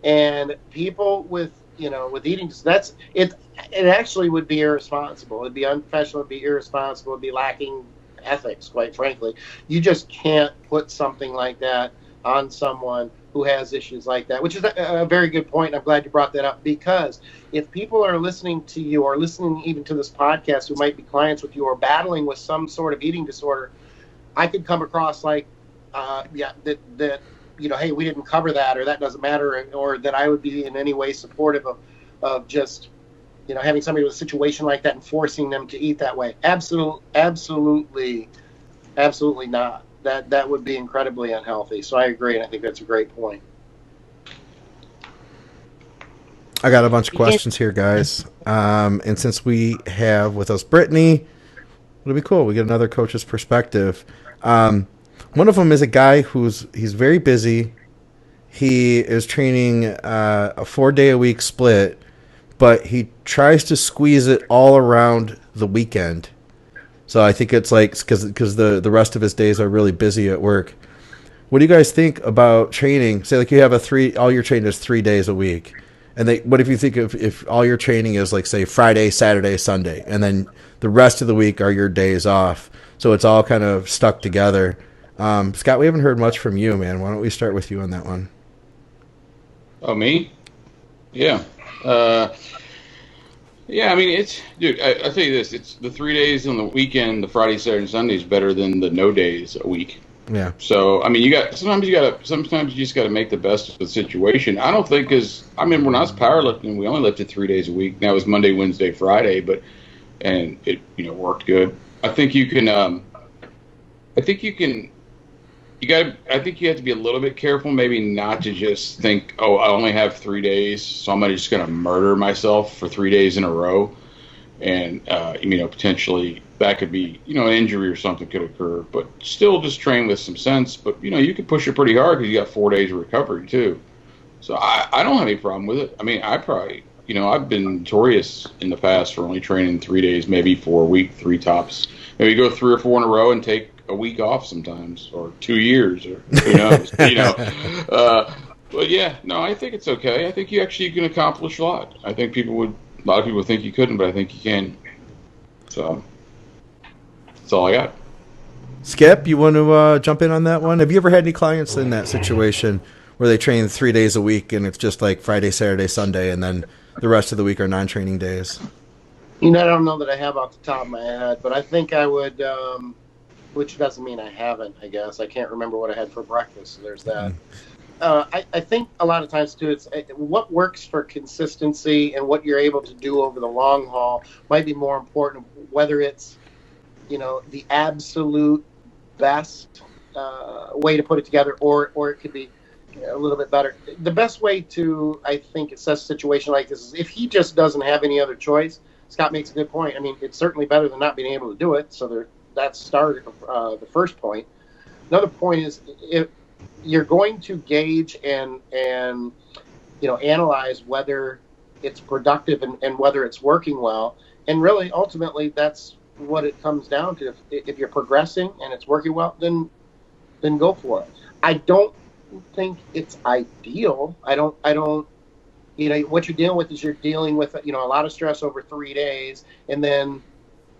and people with with eating, that's it. It actually would be irresponsible. It'd be unprofessional. It'd be irresponsible. It'd be lacking ethics, quite frankly. You just can't put something like that on someone who has issues like that, which is a very good point. I'm glad you brought that up, because if people are listening to you or listening even to this podcast who might be clients with you or battling with some sort of eating disorder, I could come across like, that hey, we didn't cover that, or that doesn't matter, or that I would be in any way supportive of just having somebody with a situation like that and forcing them to eat that way. Absolutely not. That would be incredibly unhealthy. So I agree, and I think that's a great point. I got a bunch of questions here, guys. And since we have with us Brittany, it'll be cool. We get another coach's perspective. One of them is a guy he's very busy. He is training a 4-day-a-week split, but he tries to squeeze it all around the weekend. So I think it's like because the rest of his days are really busy at work. What do you guys think about training? Say like you have all your training is 3 days a week. And what if you think if all your training is like say Friday, Saturday, Sunday, and then the rest of the week are your days off. So it's all kind of stuck together. Scott, we haven't heard much from you, man. Why don't we start with you on that one? Oh, me? Yeah. Yeah, I mean, dude, I'll tell you this. It's the 3 days on the weekend, the Friday, Saturday, and Sunday is better than the no days a week. Yeah. So, I mean, sometimes you just got to make the best of the situation. I don't think when I was powerlifting, we only lifted 3 days a week. Now it's Monday, Wednesday, Friday, and it, worked good. I think you have to be a little bit careful, maybe not to just think, oh, I only have 3 days, so I'm just going to murder myself for 3 days in a row. And, potentially that could be, an injury or something could occur, but still just train with some sense. But, you can push it pretty hard because you got 4 days of recovery too. So I don't have any problem with it. I mean, I probably, I've been notorious in the past for only training 3 days, maybe for a week, 3 tops. Maybe go 3 or 4 in a row and take a week off sometimes, or 2 years, or who knows, But yeah, no, I think it's okay. I think you can accomplish a lot. I think a lot of people think you couldn't, but I think you can. So that's all I got. Skip, you want to jump in on that one? Have you ever had any clients in that situation where they train 3 days a week and it's just like Friday, Saturday, Sunday, and then the rest of the week are non-training days? I don't know that I have off the top of my head, but I think I would, which doesn't mean I haven't, I guess. I can't remember what I had for breakfast, so there's that. I think a lot of times, too, it's what works for consistency and what you're able to do over the long haul might be more important, whether it's, the absolute best way to put it together, or it could be a little bit better. The best way to, I think, assess a situation like this is if he just doesn't have any other choice. Scott makes a good point. I mean, it's certainly better than not being able to do it, so that's started the first point. Another point is if you're going to gauge and analyze whether it's productive and whether it's working well, and really ultimately that's what it comes down to. If you're progressing and it's working well, then go for it. I don't think it's ideal. I don't what you're dealing with is you're dealing with a lot of stress over 3 days, and then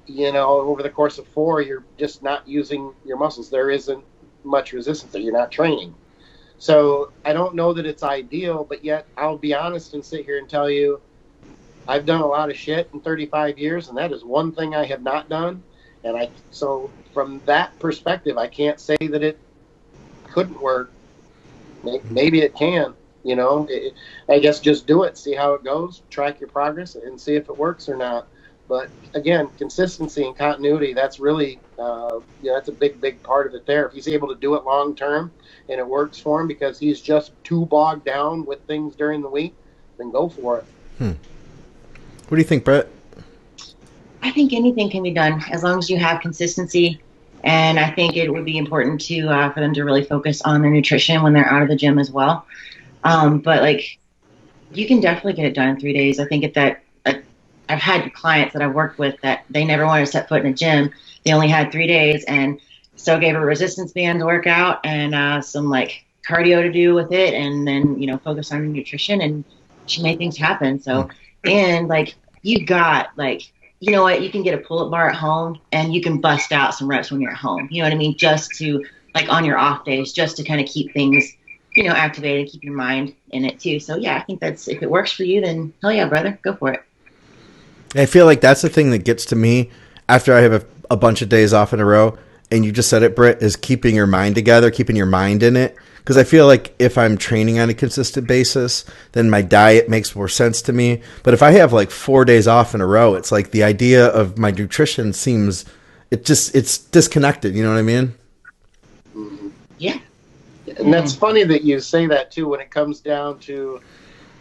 over the course of 4, you're just not using your muscles. There isn't much resistance there. You're not training. So I don't know that it's ideal, but yet I'll be honest and sit here and tell you I've done a lot of shit in 35 years, and that is one thing I have not done. And so from that perspective, I can't say that it couldn't work. Maybe it can. I guess just do it, see how it goes, track your progress, and see if it works or not. But again, consistency and continuity, that's really, that's a big part of it there. If he's able to do it long term and it works for him because he's just too bogged down with things during the week, then go for it. What do you think, Brett? I think anything can be done as long as you have consistency And I think it would be important to for them to really focus on their nutrition when they're out of the gym as well. But like, you can definitely get it done in 3 days. I think I've had clients that I've worked with that they never wanted to set foot in a gym. They only had 3 days, and so gave her resistance bands workout and some like cardio to do with it, and then focus on nutrition, and she made things happen. So, and like, you got like, you know what, you can get a pull-up bar at home and you can bust out some reps when you're at home. You know what I mean? Just to like on your off days, just to kind of keep things activated, keep your mind in it too. So yeah, I think that's, if it works for you, then hell yeah, brother, go for it. I feel like that's the thing that gets to me after I have a bunch of days off in a row. And you just said it, Britt, is keeping your mind together, keeping your mind in it. Because I feel like if I'm training on a consistent basis, then my diet makes more sense to me. But if I have like 4 days off in a row, it's like the idea of my nutrition seems, it's disconnected. You know what I mean? Yeah. And that's funny that you say that too, when it comes down to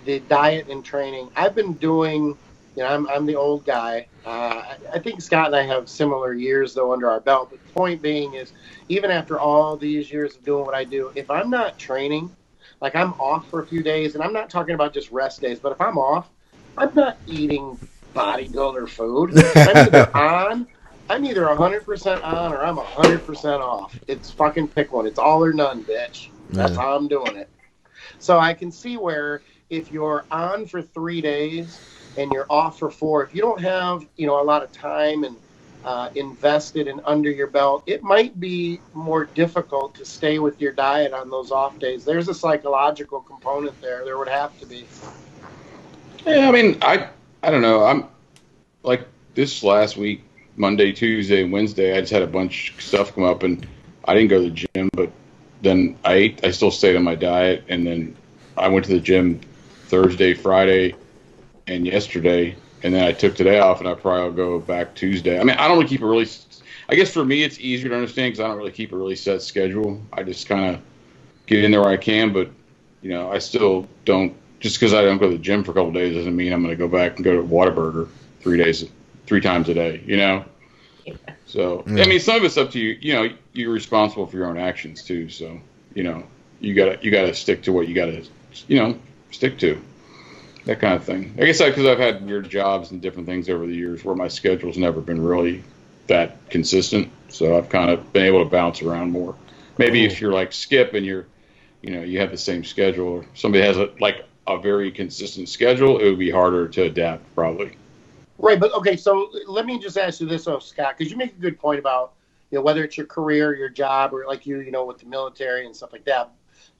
the diet and training. I've been doing, I'm the old guy. I think Scott and I have similar years, though, under our belt. But the point being is, even after all these years of doing what I do, if I'm not training, like I'm off for a few days, and I'm not talking about just rest days, but if I'm off, I'm not eating bodybuilder food. I'm either 100% on or I'm 100% off. It's fucking pick one. It's all or none, bitch. That's how I'm doing it. So I can see where if you're on for 3 days and you're off for 4, if you don't have, a lot of time and invested and under your belt, it might be more difficult to stay with your diet on those off days. There's a psychological component there. There would have to be. Yeah, I mean, I don't know. I'm like this last week, Monday, Tuesday, and Wednesday, I just had a bunch of stuff come up, and I didn't go to the gym, but then I ate. I still stayed on my diet, and then I went to the gym Thursday, Friday, and yesterday, and then I took today off, and I probably will go back Tuesday. I mean, I don't really keep a really, I guess for me it's easier to understand because I don't really keep a really set schedule. I just kind of get in there where I can, but, I still don't, just because I don't go to the gym for a couple of days doesn't mean I'm going to go back and go to Whataburger 3 times a day, So, I mean, some of it's up to you, you're responsible for your own actions too, so, you gotta stick to what you gotta, stick to. That kind of thing. I guess because I've had weird jobs and different things over the years where my schedule's never been really that consistent. So I've kind of been able to bounce around more. Maybe if you're like Skip and you have the same schedule, or somebody has a very consistent schedule, it would be harder to adapt probably. Right, but okay, so let me just ask you this, Scott, because you make a good point about, whether it's your career, your job, or like with the military and stuff like that,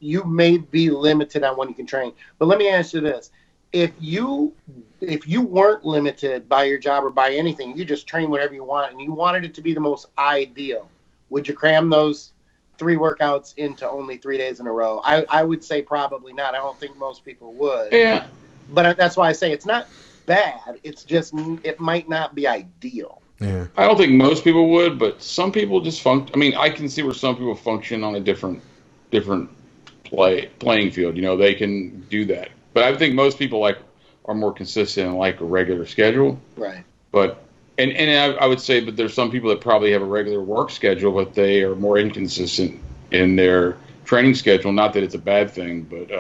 you may be limited on when you can train. But let me ask you this. If you weren't limited by your job or by anything, you just train whatever you want, and you wanted it to be the most ideal, would you cram those 3 workouts into only 3 days in a row? I would say probably not. I don't think most people would. Yeah. But that's why I say it's not bad. It's just, it might not be ideal. Yeah. I don't think most people would, but some people just function. I mean, I can see where some people function on a different playing field. They can do that. But I think most people are more consistent and like a regular schedule. Right. But and I would say, but there's some people that probably have a regular work schedule, but they are more inconsistent in their training schedule. Not that it's a bad thing, but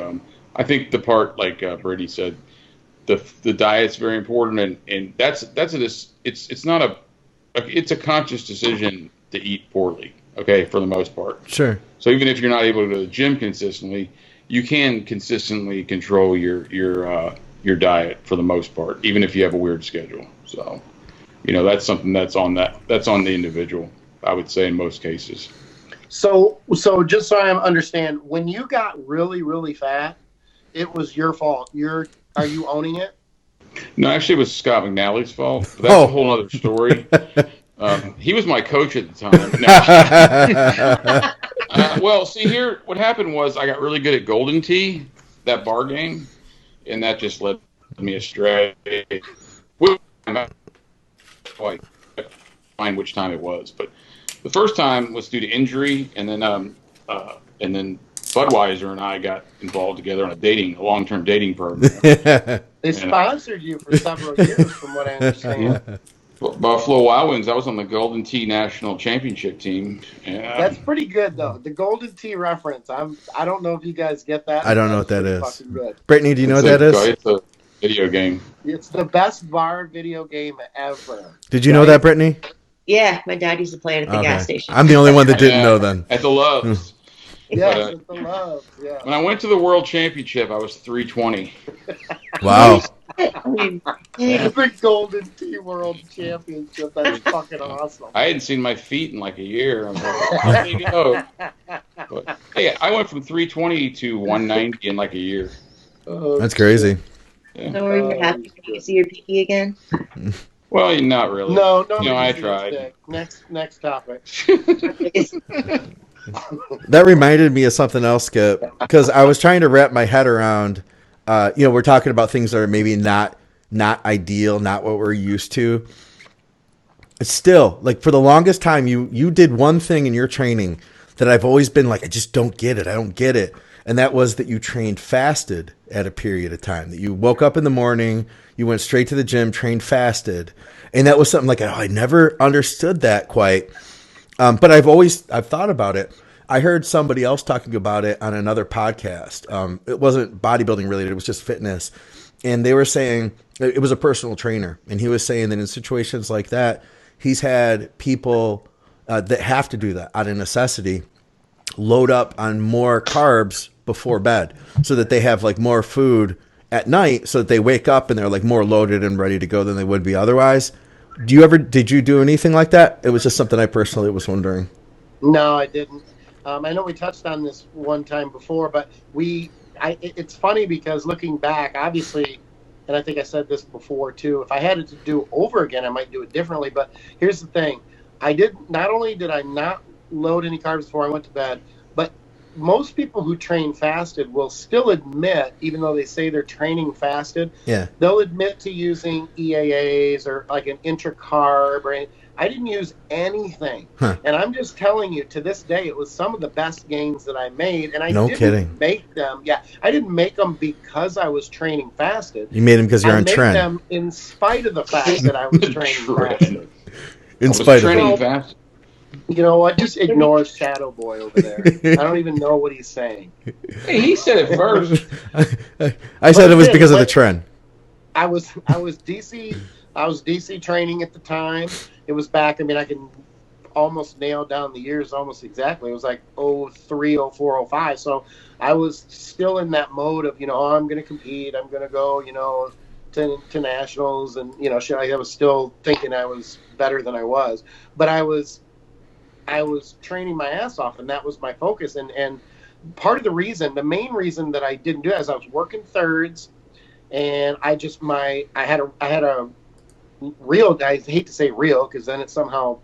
I think the part like Brady said, the diet's very important, and it's not it's a conscious decision to eat poorly. Okay, for the most part. Sure. So even if you're not able to go to the gym consistently, you can consistently control your diet for the most part, even if you have a weird schedule. So, that's something that's on the individual, I would say in most cases. So just so I understand, when you got really, really fat, it was your fault. Are you owning it? No, actually, it was Scott McNally's fault. But that's a whole other story. He was my coach at the time. Well, see here, what happened was I got really good at Golden Tee, that bar game, and that just led me astray. Quite find which time it was, but the first time was due to injury, and then Budweiser and I got involved together on a long-term dating program. They sponsored you for several years, from what I understand. Buffalo Wild Wings. I was on the Golden Tee National Championship team. Yeah. That's pretty good though. The Golden Tee reference. I don't know if you guys get that. I don't know what that is. Fucking good. Brittany, do you know what that is? It's a video game. It's the best bar video game ever. Did you know that, Brittany? Yeah, my dad used to play it at the gas station. I'm the only one that didn't know then. At the Loves. Yes, at the Loves. Yeah. When I went to the World Championship, I was 320. Wow. The Golden Tee World Championship. That's fucking awesome. I hadn't seen my feet in like a year. I'm like, there you go. But, hey, I went from 320 to 190 in like a year. That's crazy. Yeah. So were you happy to see your pinky again? Well, not really. No, I tried. Next topic. That reminded me of something else, Skip, because I was trying to wrap my head around, we're talking about things that are maybe not ideal, not what we're used to. It's still, like, for the longest time, you did one thing in your training that I've always been like, I just don't get it. I don't get it. And that was that you trained fasted at a period of time, that you woke up in the morning, you went straight to the gym, trained fasted. And that was something like, I never understood that quite. But I've thought about it. I heard somebody else talking about it on another podcast. It wasn't bodybuilding related. It was just fitness. And they were saying, it was a personal trainer. And he was saying that in situations like that, he's had people that have to do that out of necessity load up on more carbs before bed so that they have like more food at night so that they wake up and they're like more loaded and ready to go than they would be otherwise. Did you do anything like that? It was just something I personally was wondering. No, I didn't. I know we touched on this one time before, but it's funny because looking back, obviously, and I think I said this before too, if I had it to do over again, I might do it differently. But here's the thing. Not only did I not load any carbs before I went to bed, but most people who train fasted will still admit, even though they say they're training fasted, they'll admit to using EAAs or like an intracarb or anything. I didn't use anything. And I'm just telling you, to this day, it was some of the best gains that I made. And I didn't make them. Yeah, I didn't make them because I was training fasted. You made them because you're on trend. I made them in spite of the fact that I was training fasted. In spite of training fasted. You know what? Just ignore Shadow Boy over there. I don't even know what he's saying. Hey, he said it first. I said it was because of the trend. I was DC training at the time. It was back. I mean, I can almost nail down the years almost exactly. It was like 03, 04, 05. So I was still in that mode of, I'm going to compete. I'm going to go, to nationals and, shit. I was still thinking I was better than I was. But I was training my ass off, and that was my focus. And part of the main reason that I didn't do that is I was working thirds, and I had a real, I hate to say real because then it somehow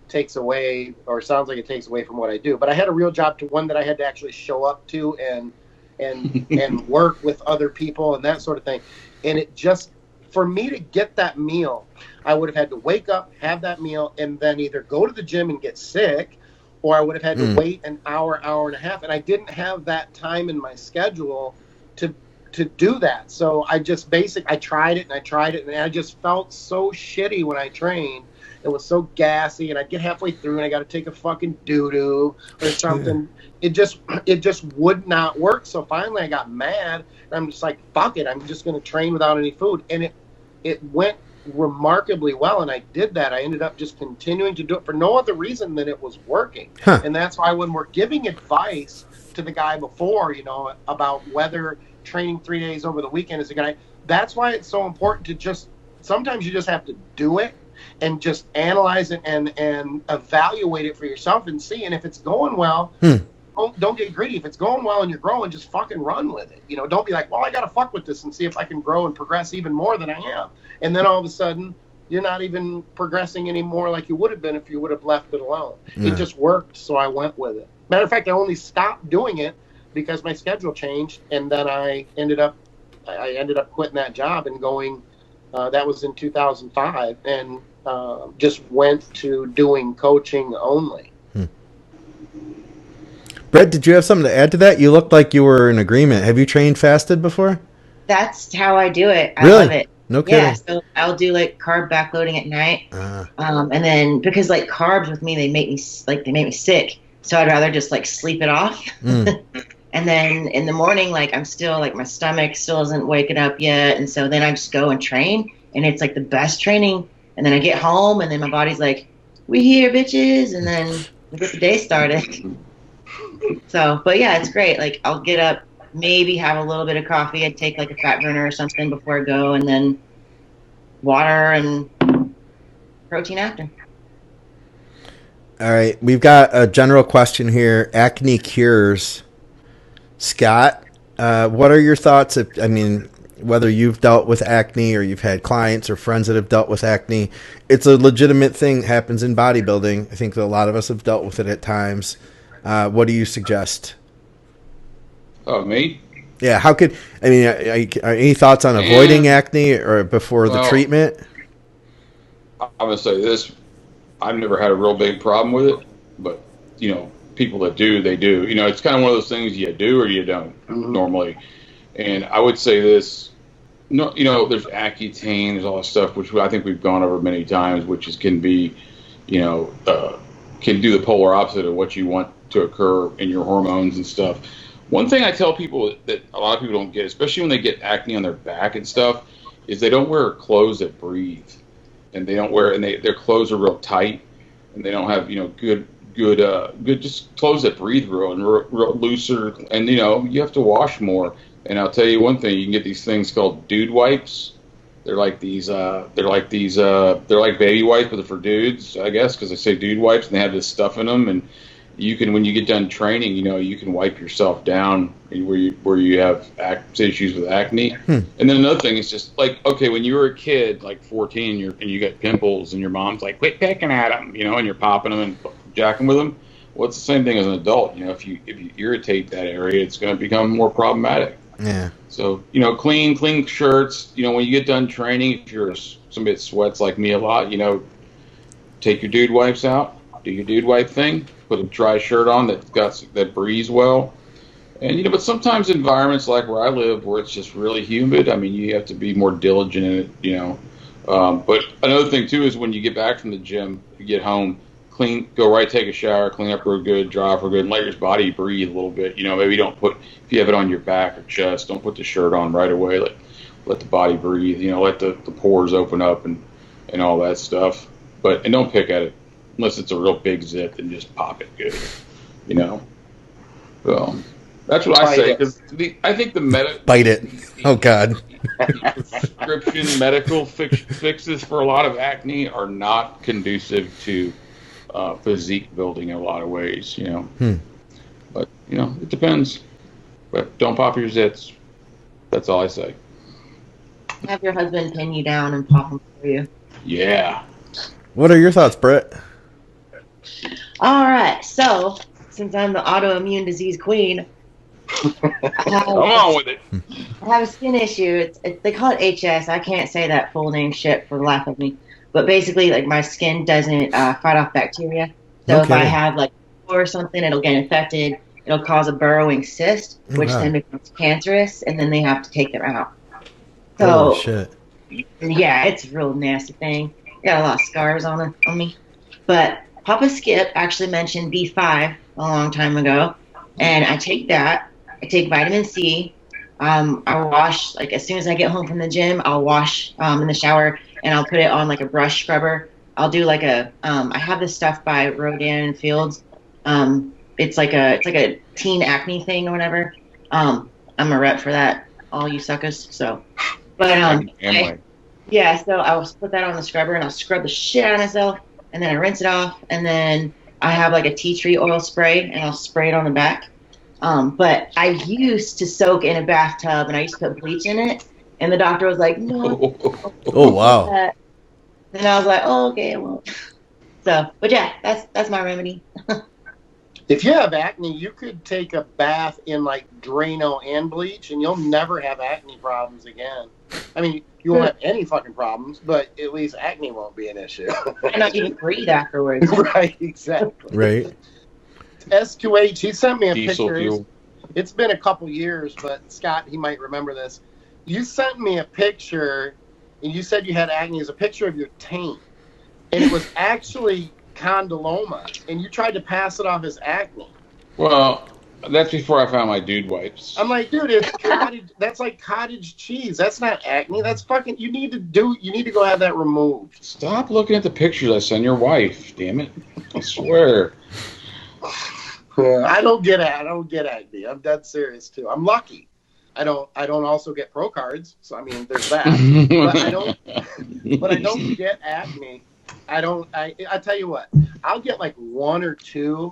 takes away or sounds like it takes away from what I do. But I had a real job, to one that I had to actually show up to and work with other people and that sort of thing. And it just, for me to get that meal, I would have had to wake up, have that meal, and then either go to the gym and get sick, or I would have had to wait an hour and a half. And I didn't have that time in my schedule to do that. So I just I tried it, and I just felt so shitty when I trained. It was so gassy, and I'd get halfway through, and I got to take a fucking doo-doo or something. It just would not work. So finally I got mad, and I'm just like, fuck it, I'm just going to train without any food. And it went remarkably well, and I did that. I ended up just continuing to do it for no other reason than it was working. And that's why when we're giving advice to the guy before, about whether training 3 days over the weekend is a guy, that's why it's so important to sometimes you just have to do it and just analyze it and evaluate it for yourself and see. And if it's going well, don't get greedy. If it's going well and you're growing, just fucking run with it. Don't be like, well, I got to fuck with this and see if I can grow and progress even more than I am. And then all of a sudden, you're not even progressing anymore like you would have been if you would have left it alone. It just worked, so I went with it. Matter of fact, I only stopped doing it because my schedule changed, and then I ended up quitting that job and going. That was in 2005, and just went to doing coaching only. Brett, did you have something to add to that? You looked like you were in agreement. Have you trained fasted before? That's how I do it. I really? love it. No kidding. Yeah, so I'll do like carb backloading at night, and then because like carbs with me, they make me sick. So I'd rather just like sleep it off. And then in the morning, like I'm still like my stomach still isn't waking up yet, and so then I just go and train, and it's like the best training. And then I get home, and then my body's like, "We here, bitches," and then we get the day started. So, but yeah, it's great. Like I'll get up, maybe have a little bit of coffee. I'd take like a fat burner or something before I go, and then water and protein after. All right, we've got a general question here. Acne Cures. Scott, what are your thoughts? Whether you've dealt with acne or you've had clients or friends that have dealt with acne, it's a legitimate thing that happens in bodybuilding. I think that a lot of us have dealt with it at times. What do you suggest? Oh, me? Yeah, any thoughts on avoiding acne or before the treatment? I'm going to say this. I've never had a real big problem with it, but, people that do, they do. It's kind of one of those things you do or you don't normally. And I would say this, there's Accutane, there's all this stuff, which I think we've gone over many times, which can be, can do the polar opposite of what you want to occur in your hormones and stuff. One thing I tell people that a lot of people don't get, especially when they get acne on their back and stuff, is they don't wear clothes that breathe. And they don't wear, and their clothes are real tight, and they don't have, good just clothes that breathe real looser, and you have to wash more. And I'll tell you one thing: you can get these things called dude wipes. They're like baby wipes, but they're for dudes, I guess, because they say dude wipes, and they have this stuff in them. And you can, when you get done training, you can wipe yourself down where you have issues with acne. And then another thing is just like, okay, when you were a kid, like 14, and you got pimples, and your mom's like, quit picking at them, and you're popping them and jacking with them. Well, it's the same thing as an adult. If you irritate that area, it's going to become more problematic. Yeah. So clean shirts. When you get done training, if you're somebody that sweats like me a lot, take your dude wipes out, do your dude wipe thing, put a dry shirt on that breathes well. And but sometimes environments like where I live, where it's just really humid, you have to be more diligent in it. But another thing too is when you get back from the gym, you get home, take a shower, clean up real good, dry off real good, and let your body breathe a little bit. Maybe don't put, if you have it on your back or chest, don't put the shirt on right away. Let the body breathe. Let the pores open up and all that stuff. And don't pick at it unless it's a real big zit, and just pop it good. So that's what I say, because I think bite it. Oh God. Prescription medical fixes for a lot of acne are not conducive to physique building in a lot of ways, But it depends. But don't pop your zits. That's all I say. Have your husband pin you down and pop them for you. Yeah. What are your thoughts, Britt? All right. So, since I'm the autoimmune disease queen, come on with it. I have a skin issue. They call it HS. I can't say that full name shit for the life of me. But basically, like, my skin doesn't fight off bacteria. So if I have like or something, it'll get infected. It'll cause a burrowing cyst, which then becomes cancerous, and then they have to take them out. So, oh, shit. Yeah, it's a real nasty thing. Got a lot of scars on me. But Papa Skip actually mentioned B5 a long time ago, and I take that. I take vitamin C. I wash, like, as soon as I get home from the gym, I'll wash in the shower, and I'll put it on like a brush scrubber. I'll do like I have this stuff by Rodan Fields. It's like a teen acne thing or whatever. I'm a rep for that, all you suckers. So, but so I'll put that on the scrubber and I'll scrub the shit out of myself, and then I rinse it off, and then I have like a tea tree oil spray, and I'll spray it on the back. But I used to soak in a bathtub, and I used to put bleach in it, and the doctor was like, no. Oh wow. And I was like, oh, okay, well. So, but yeah, that's my remedy. If you have acne, you could take a bath in like Drano and bleach, and you'll never have acne problems again. I mean, you won't have any fucking problems, but at least acne won't be an issue. And not even breathe afterwards. Right, exactly. Right. S2H, he sent me a Diesel picture. fuel. It's been a couple years, but Scott, he might remember this. You sent me a picture. and you said you had acne, is a picture of your taint, and it was actually condyloma, and you tried to pass it off as acne. Well, that's before I found my dude wipes. I'm like, dude, it's cottage. That's like cottage cheese. That's not acne. That's fucking. You need to go have that removed. Stop looking at the pictures I send your wife. Damn it! I swear. I don't get acne. I'm dead serious too. I'm lucky. I don't also get pro cards. So I mean, there's that. But I don't get acne. I tell you what, I'll get like one or two.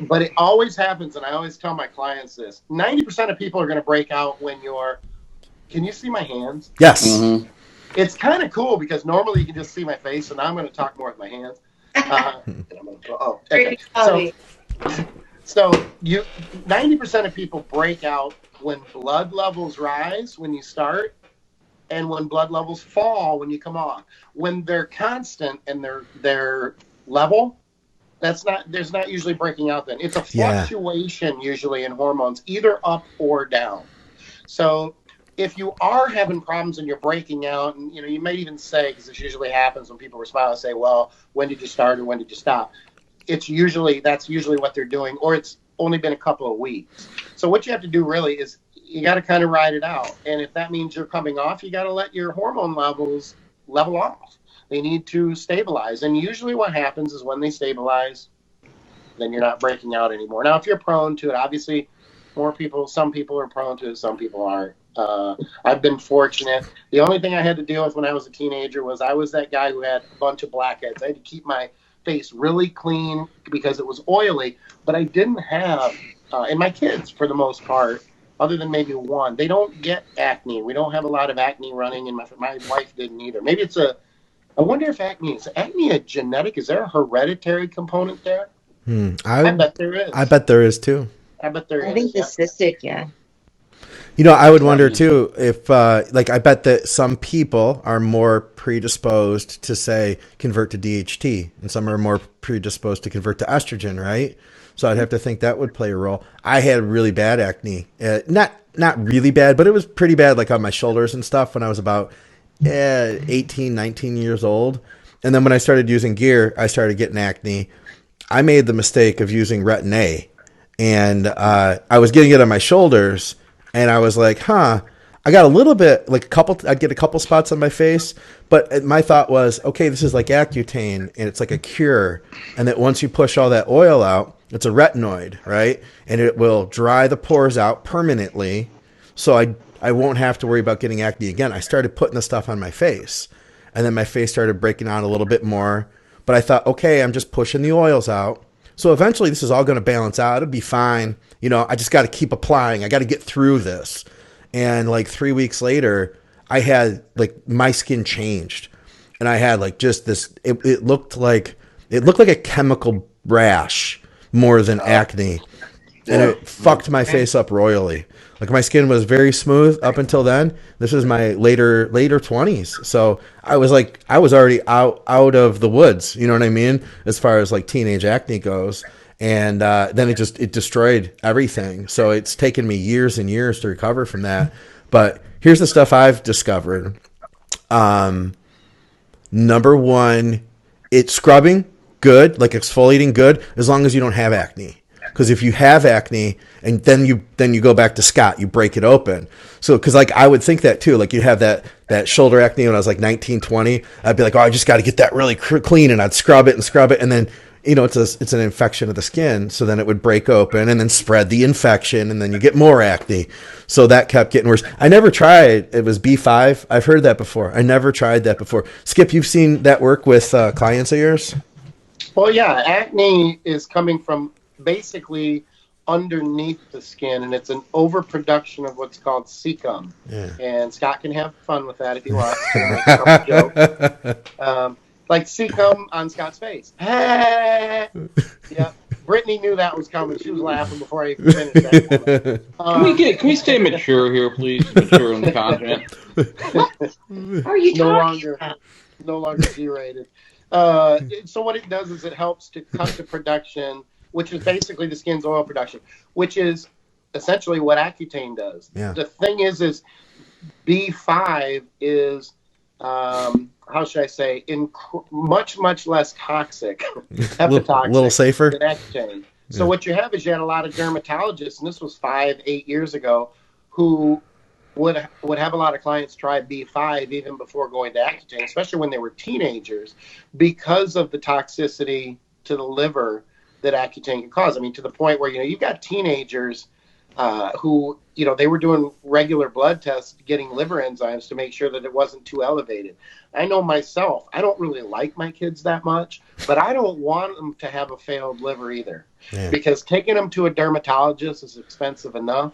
But it always happens, and I always tell my clients this. 90% of people are going to break out when you're... Can you see my hands? Yes. Mm-hmm. It's kind of cool because normally you can just see my face, and now I'm going to talk more with my hands. Okay. So 90% of people break out when blood levels rise when you start, and when blood levels fall when you come off. When they're constant and they're level... there's not usually breaking out then. It's a fluctuation usually in hormones, either up or down. So if you are having problems and you're breaking out, and you might even say, because this usually happens when people respond, say, well, when did you start or when did you stop? That's usually what they're doing, or it's only been a couple of weeks. So what you have to do really is you got to kind of ride it out. And if that means you're coming off, you got to let your hormone levels level off. They need to stabilize. And usually what happens is when they stabilize, then you're not breaking out anymore. Now, if you're prone to it, obviously some people are prone to it, some people aren't. I've been fortunate. The only thing I had to deal with when I was a teenager was I was that guy who had a bunch of blackheads. I had to keep my face really clean because it was oily, but I didn't have, and my kids, for the most part, other than maybe one, they don't get acne. We don't have a lot of acne running, and my wife didn't either. Maybe I wonder if is acne a genetic? Is there a hereditary component there? I bet there is. I bet there is too. I bet there is. I think the cystic, yeah. I would wonder too if, I bet that some people are more predisposed to, say, convert to DHT, and some are more predisposed to convert to estrogen, right? So I'd have to think that would play a role. I had really bad acne, not really bad, but it was pretty bad, like on my shoulders and stuff when I was about 18, 19 years old. And then when I started using gear, I started getting acne. I made the mistake of using Retin A, and I was getting it on my shoulders, and I was like, I got a little bit, I'd get a couple spots on my face, but my thought was, okay, this is like Accutane, and it's like a cure, and that once you push all that oil out, it's a retinoid, right? And it will dry the pores out permanently, so I won't have to worry about getting acne again. I started putting the stuff on my face, and then my face started breaking out a little bit more. But I thought, okay, I'm just pushing the oils out. So eventually this is all going to balance out. It'll be fine. I just got to keep applying. I got to get through this. And 3 weeks later, I had my skin changed. And I had just this, it looked like a chemical rash more than acne. And it fucked my face up royally. My skin was very smooth up until then. This is my later 20s. So I was already out of the woods, you know what I mean? As far as teenage acne goes. And then it destroyed everything. So it's taken me years and years to recover from that. But here's the stuff I've discovered. Number one, it's scrubbing good, exfoliating good, as long as you don't have acne. Because if you have acne and then you go back to Scott, you break it open. So, because I would think that too, you have that shoulder acne when I was 19, 20, I'd be like, oh, I just got to get that really clean, and I'd scrub it, and then it's an infection of the skin, so then it would break open and then spread the infection, and then you get more acne. So that kept getting worse. I never tried. It was B5. I've heard that before. I never tried that before. Skip, you've seen that work with clients of yours? Well, yeah, acne is coming from basically underneath the skin, and it's an overproduction of what's called sebum. Yeah. And Scott can have fun with that if he wants. Like sebum on Scott's face. Yeah, Brittany knew that was coming. She was laughing before I even finished that. Can we stay mature here, please? Mature in the content. What are you talking about? No longer G-rated. So what it does is it helps to cut the production, which is basically the skin's oil production, which is essentially what Accutane does. Yeah. The thing is B5 is how should I say, much less toxic, hepatotoxic, little safer than Accutane. So what you have is you had a lot of dermatologists, and this was 5-8 years ago, who would have a lot of clients try B5 even before going to Accutane, especially when they were teenagers, because of the toxicity to the liver that Accutane can cause. I mean, to the point where, you've got teenagers who, they were doing regular blood tests, getting liver enzymes to make sure that it wasn't too elevated. I know myself, I don't really like my kids that much, but I don't want them to have a failed liver either. Because taking them to a dermatologist is expensive enough,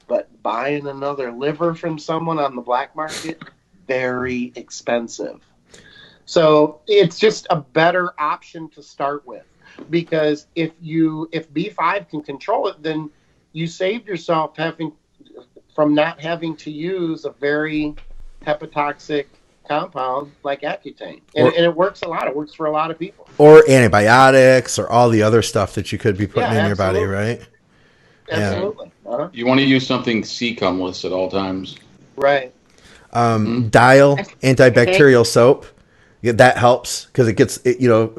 but buying another liver from someone on the black market, very expensive. So it's just a better option to start with, because if B5 can control it, then you saved yourself from not having to use a very hepatotoxic compound like Accutane. And it works a lot. It works for a lot of people. Or antibiotics or all the other stuff that you could be putting in your body, right? Absolutely. Uh-huh. You want to use something C-cumless at all times. Right. Dial antibacterial soap. That helps because it gets,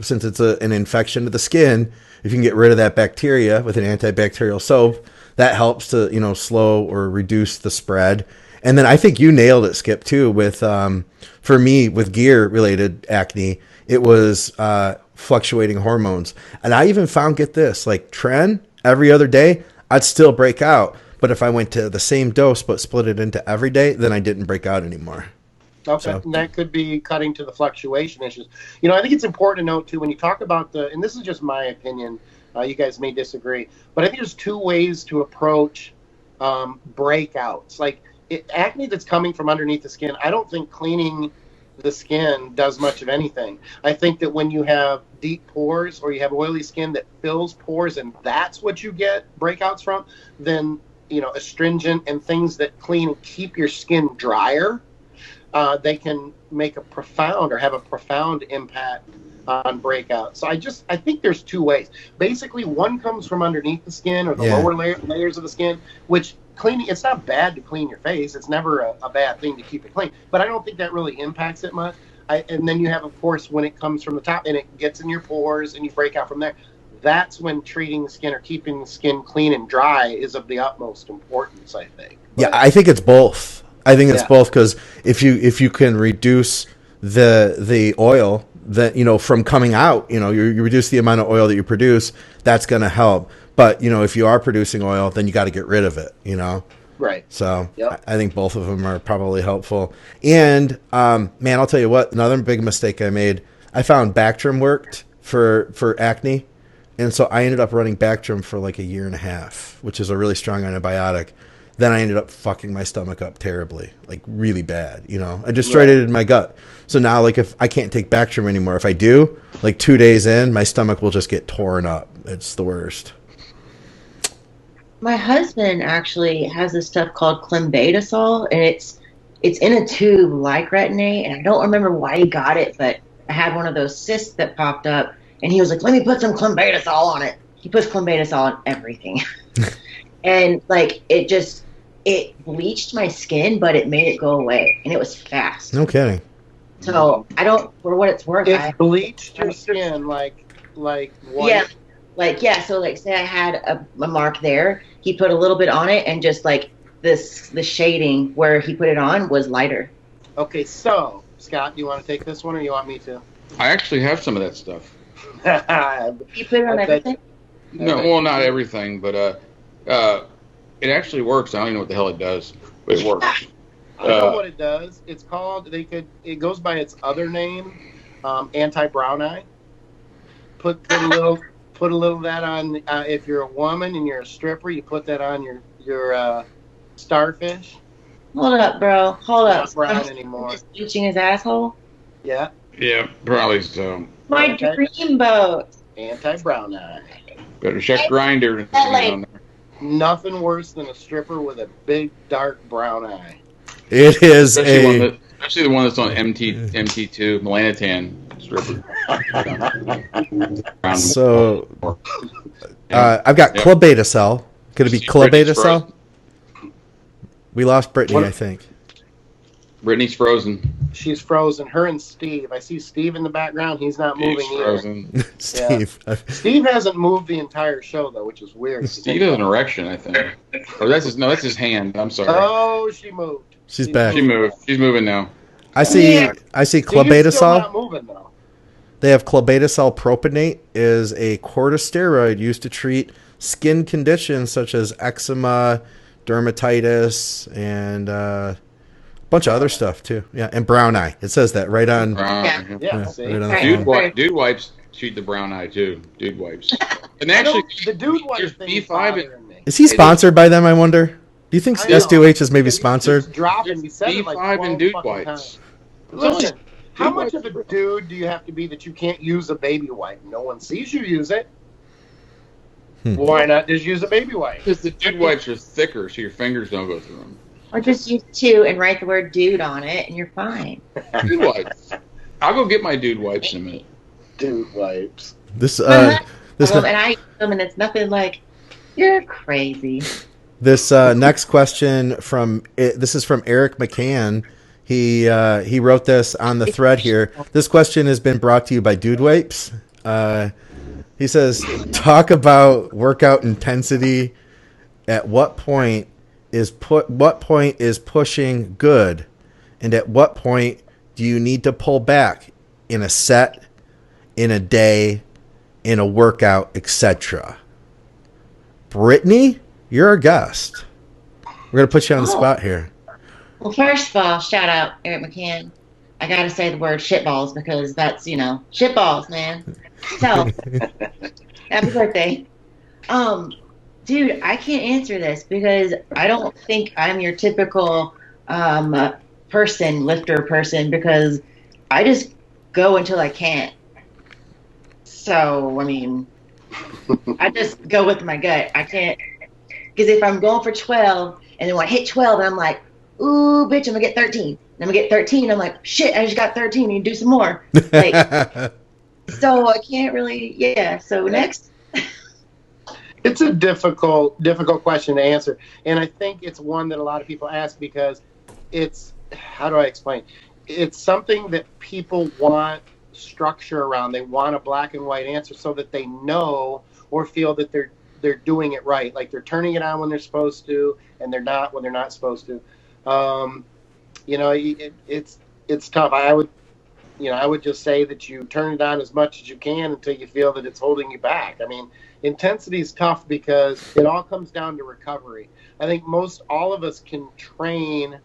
since it's an infection to the skin, if you can get rid of that bacteria with an antibacterial soap, that helps to, slow or reduce the spread. And then I think you nailed it, Skip, too, with, for me, with gear-related acne, it was fluctuating hormones. And I even found, get this, like Tren, every other day, I'd still break out. But if I went to the same dose but split it into every day, then I didn't break out anymore. Okay, so. And that could be cutting to the fluctuation issues. I think it's important to note, too, when you talk about and this is just my opinion, you guys may disagree, but I think there's two ways to approach breakouts. Like, acne that's coming from underneath the skin, I don't think cleaning the skin does much of anything. I think that when you have deep pores or you have oily skin that fills pores and that's what you get breakouts from, then, astringent and things that clean and keep your skin drier, they can make have a profound impact on breakouts. So I think there's two ways. Basically, one comes from underneath the skin or the lower layers of the skin, which cleaning, it's not bad to clean your face. It's never a bad thing to keep it clean. But I don't think that really impacts it much. And then you have, of course, when it comes from the top and it gets in your pores and you break out from there, that's when treating the skin or keeping the skin clean and dry is of the utmost importance, I think. Yeah, I think it's both. I think it's both, because if you can reduce the oil that, from coming out, you reduce the amount of oil that you produce, that's going to help. But, if you are producing oil, then you got to get rid of it, Right. So I think both of them are probably helpful. And, man, I'll tell you what, another big mistake I made, I found Bactrim worked for acne. And so I ended up running Bactrim for like a year and a half, which is a really strong antibiotic. Then I ended up fucking my stomach up terribly, like really bad, I destroyed it in my gut. So now, like, if I can't take Bactrim anymore, if I do, like 2 days in, my stomach will just get torn up. It's the worst. My husband actually has this stuff called clenbuterol, and it's in a tube like Retin-A, and I don't remember why he got it, but I had one of those cysts that popped up, and he was like, let me put some clenbuterol on it. He puts clenbuterol on everything. And, like, it bleached my skin, but it made it go away, and it was fast. No kidding. So, I don't, for what it's worth. It bleached your skin like what? Yeah. So, like, say I had a mark there, he put a little bit on it, and just, like, the shading where he put it on was lighter. Okay, so, Scott, do you want to take this one, or you want me to? I actually have some of that stuff. You put it on everything? No, well, not everything, but it actually works. I don't even know what the hell it does, but it works. I know what it does. It's called, it goes by its other name, anti-brown eye. Put a little of that on, if you're a woman and you're a stripper, you put that on your starfish. Hold up, bro. Hold up. Not brown anymore. Just bleaching his asshole? Yeah. Yeah, probably so. My dream boat. Anti-brown eye. Better check Grinder. Nothing worse than a stripper with a big, dark brown eye. It is especially the one that's on MT2, melanotan stripper. So, I've got clenbuterol. Could it be clenbuterol? We lost Brittany, I think. Brittany's frozen. She's frozen. Her and Steve. I see Steve in the background. He's not moving He's frozen. Steve. Yeah. Steve hasn't moved the entire show though, which is weird. Steve has an erection, I think. Or that's his hand. I'm sorry. Oh, she moved. She's back. She moved. She's moving now. I see Steve's clobetasol. still not moving though. They have clobetasol propionate is a corticosteroid used to treat skin conditions such as eczema, dermatitis, and a bunch of other stuff too. Yeah, and brown eye. It says that right on. Yeah. See? Right on Dude wipes treat the brown eye too. Dude wipes. And actually, the dude wipes thing is bothering me. Is he sponsored by them? I wonder. Do you think S2H is maybe sponsored? B5 and dude wipes. Listen, how much of a dude do you have to be that you can't use a baby wipe? No one sees you use it. Why not just use a baby wipe? Because the dude wipes are thicker, so your fingers don't go through them. Or just use 2 and write the word dude on it, and you're fine. Dude wipes. I'll go get my dude wipes in a minute. Dude wipes. And I use them, and it's nothing like, you're crazy. This next question this is from Eric McCann. He wrote this on the thread here. This question has been brought to you by Dude Wipes. He says, talk about workout intensity. At what point is pushing good, and at what point do you need to pull back in a set, in a day, in a workout, etc.? Brittany, you're our guest. We're gonna put you on the spot here. Well, first of all, shout out Eric McCann. I gotta say the word shitballs because that's, shitballs, man. So, happy birthday. Dude, I can't answer this because I don't think I'm your typical lifter person, because I just go until I can't. So, I mean, I just go with my gut. I can't, because if I'm going for 12 and then when I hit 12 and I'm like, ooh, bitch, I'm gonna get 13. And I'm gonna get 13. I'm like, shit, I just got 13. You do some more. Like, so I can't really. Yeah. So next. It's a difficult question to answer, and I think it's one that a lot of people ask because it's, how do I explain? It's something that people want structure around. They want a black and white answer so that they know or feel that they're doing it right, like they're turning it on when they're supposed to, and they're not when they're not supposed to. It's tough. I would just say that you turn it on as much as you can until you feel that it's holding you back. I mean, intensity is tough because it all comes down to recovery. I think all of us can train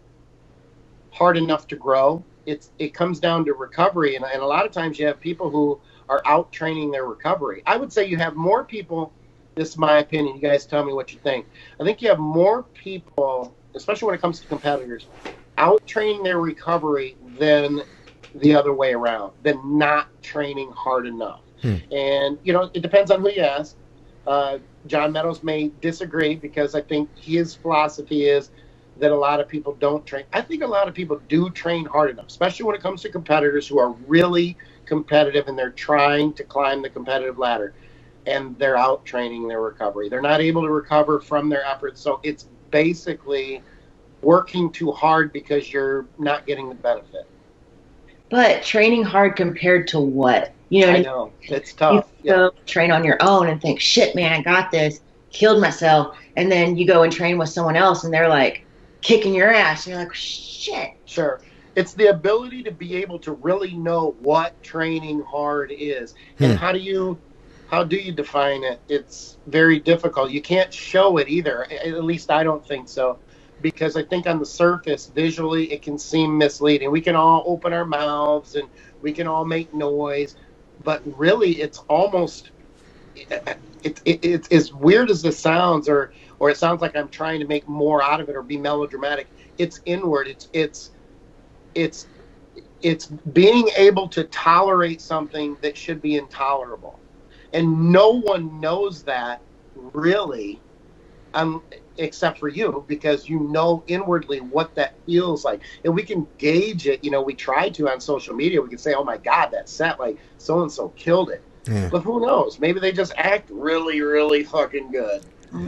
hard enough to grow. It comes down to recovery, and a lot of times you have people who are out training their recovery. I would say you have more people. This is my opinion. You guys tell me what you think. I think you have more people, especially when it comes to competitors, out training their recovery than the other way around, than not training hard enough. And, it depends on who you ask. John Meadows may disagree because I think his philosophy is that a lot of people don't train. I think a lot of people do train hard enough, especially when it comes to competitors who are really competitive and they're trying to climb the competitive ladder, and they're out training their recovery. They're not able to recover from their efforts. So it's basically working too hard because you're not getting the benefit. But training hard compared to what? I know. It's tough. You go train on your own and think, shit, man, I got this, killed myself. And then you go and train with someone else and they're like kicking your ass. And you're like, shit. Sure. It's the ability to be able to really know what training hard is. And how do you define it? It's very difficult. You can't show it either. At least I don't think so. Because I think on the surface, visually, it can seem misleading. We can all open our mouths and we can all make noise, but really, it's almost it's as weird as this sounds, or it sounds like I'm trying to make more out of it or be melodramatic. It's inward. It's being able to tolerate something that should be intolerable, and no one knows that really. Except for you, because you know inwardly what that feels like, and we can gauge it. We try to on social media. We can say, "Oh my God, that set, like so and so killed it," but who knows? Maybe they just act really, really fucking good.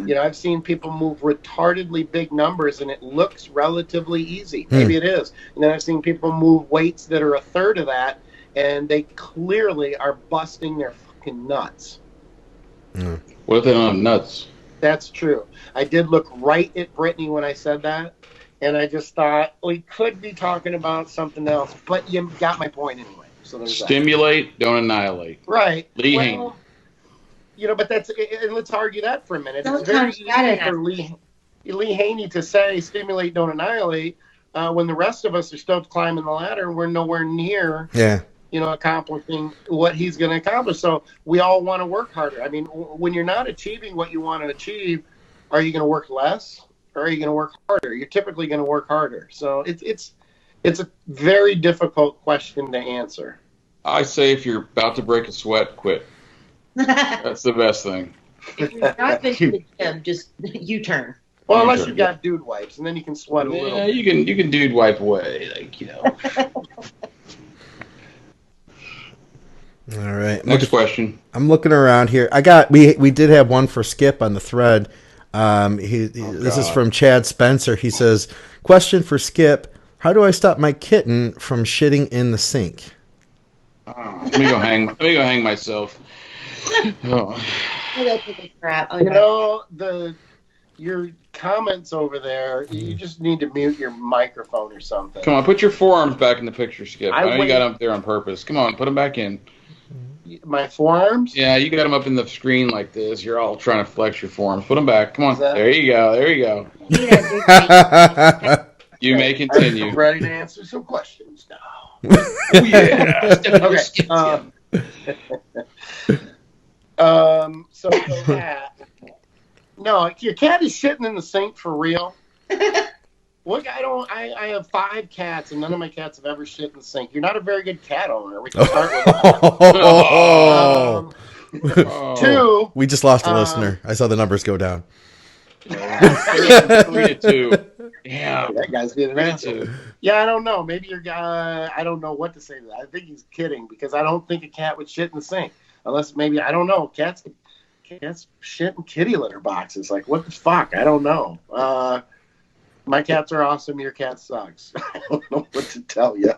You know, I've seen people move retardedly big numbers and it looks relatively easy. Maybe it is. And then I've seen people move weights that are a third of that and they clearly are busting their fucking nuts. What if they don't have nuts? That's true. I did look right at Brittany when I said that, and I just thought we could be talking about something else, but you got my point anyway. So there's Stimulate, don't annihilate. Right. Lee Haney. You know, but that's, and let's argue that for a minute. Sometimes It's very easy for Lee Haney to say stimulate, don't annihilate, when the rest of us are still climbing the ladder and we're nowhere near you know, accomplishing what he's going to accomplish. So we all want to work harder. I mean, when you're not achieving what you want to achieve, are you going to work less or are you going to work harder? You're typically going to work harder. So it's a very difficult question to answer. I say if you're about to break a sweat, quit. That's the best thing. If you're not going to the gym, just U-turn. Well, unless you've got dude wipes, and then you can sweat a little. Yeah, you can dude wipe away, like, you know. All right. Next question. I'm looking around here. We did have one for Skip on the thread. This is from Chad Spencer. He says, question for Skip. How do I stop my kitten from shitting in the sink? Let me go hang myself. Oh. You know, your comments over there, you just need to mute your microphone or something. Come on, put your forearms back in the picture, Skip. I know you got them up there on purpose. Come on, put them back in. My forearms? Yeah, you got them up in the screen like this. You're all trying to flex your forearms. Put them back. Come on. There you go. There you go. You may continue. I'm ready to answer some questions now. Oh, yeah. Okay. So the cat. No, your cat is shitting in the sink for real. Look, I have 5 cats, and none of my cats have ever shit in the sink. You're not a very good cat owner. We can start with that. 2. We just lost a listener. I saw the numbers go down. 3-2. Yeah, that guy's getting an answer. Yeah, I don't know. Maybe your guy. I don't know what to say to that. I think he's kidding because I don't think a cat would shit in the sink unless maybe I don't know. Cats shit in kitty litter boxes. Like what the fuck? I don't know. My cats are awesome. Your cat sucks. I don't know what to tell you.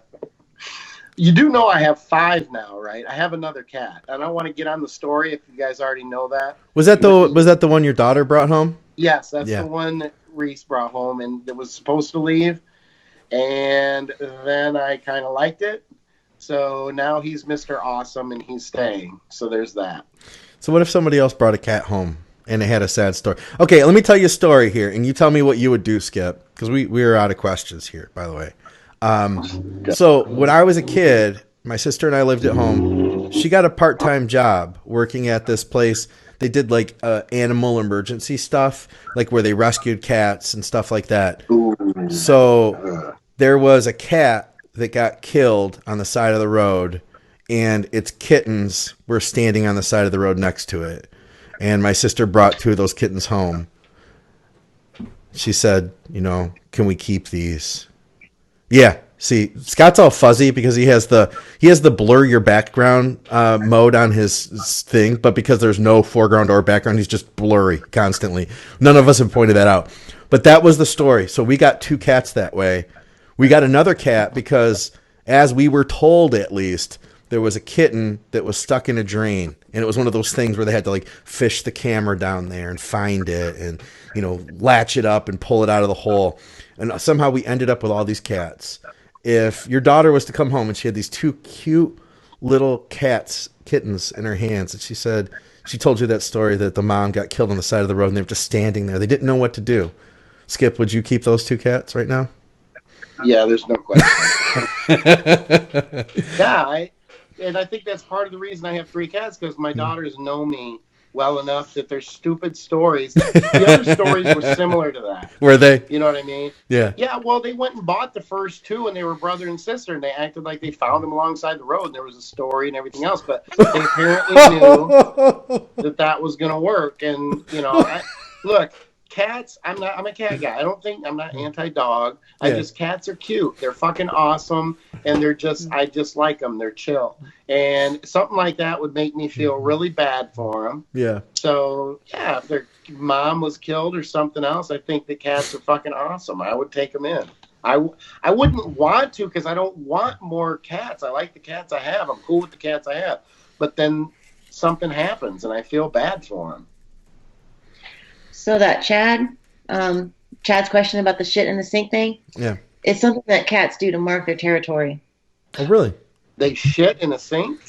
You do know I have 5 now, right? I have another cat. I don't want to get on the story if you guys already know that. Was that the one your daughter brought home? Yes, that's the one that Reese brought home and it was supposed to leave. And then I kind of liked it. So now he's Mr. Awesome and he's staying. So there's that. So what if somebody else brought a cat home and it had a sad story? Okay, let me tell you a story here, and you tell me what you would do, Skip, because we are out of questions here, by the way. So when I was a kid, my sister and I lived at home. She got a part-time job working at this place. They did like animal emergency stuff, like where they rescued cats and stuff like that. So there was a cat that got killed on the side of the road, and its kittens were standing on the side of the road next to it. And my sister brought 2 of those kittens home. She said, you know, can we keep these? Yeah. See, Scott's all fuzzy because he has the blur your background mode on his thing, but because there's no foreground or background, he's just blurry constantly. None of us have pointed that out. But that was the story. So we got 2 cats that way. We got another cat because, as we were told at least, there was a kitten that was stuck in a drain. And it was one of those things where they had to like fish the camera down there and find it and, you know, latch it up and pull it out of the hole. And somehow we ended up with all these cats. If your daughter was to come home and she had these 2 cute little kittens in her hands, and she told you that story that the mom got killed on the side of the road and they were just standing there. They didn't know what to do. Skip, would you keep those 2 cats right now? Yeah, there's no question. Yeah, and I think that's part of the reason I have 3 cats, because my daughters know me well enough that their stupid stories. The other stories were similar to that. Were they? You know what I mean? Yeah. Yeah, well, they went and bought the first 2, and they were brother and sister, and they acted like they found them alongside the road, and there was a story and everything else, but they apparently knew that was going to work, and, you know, look, cats, I'm a cat guy. I'm not anti-dog. Cats are cute. They're fucking awesome. And I just like them. They're chill. And something like that would make me feel really bad for them. Yeah. So, yeah, if they're mom was killed or something else, I think the cats are fucking awesome. I would take them in. I wouldn't want to because I don't want more cats. I like the cats I have. I'm cool with the cats I have. But then something happens and I feel bad for them. So that Chad's question about the shit in the sink thing. Yeah. It's something that cats do to mark their territory. Oh, really? They shit in a sink?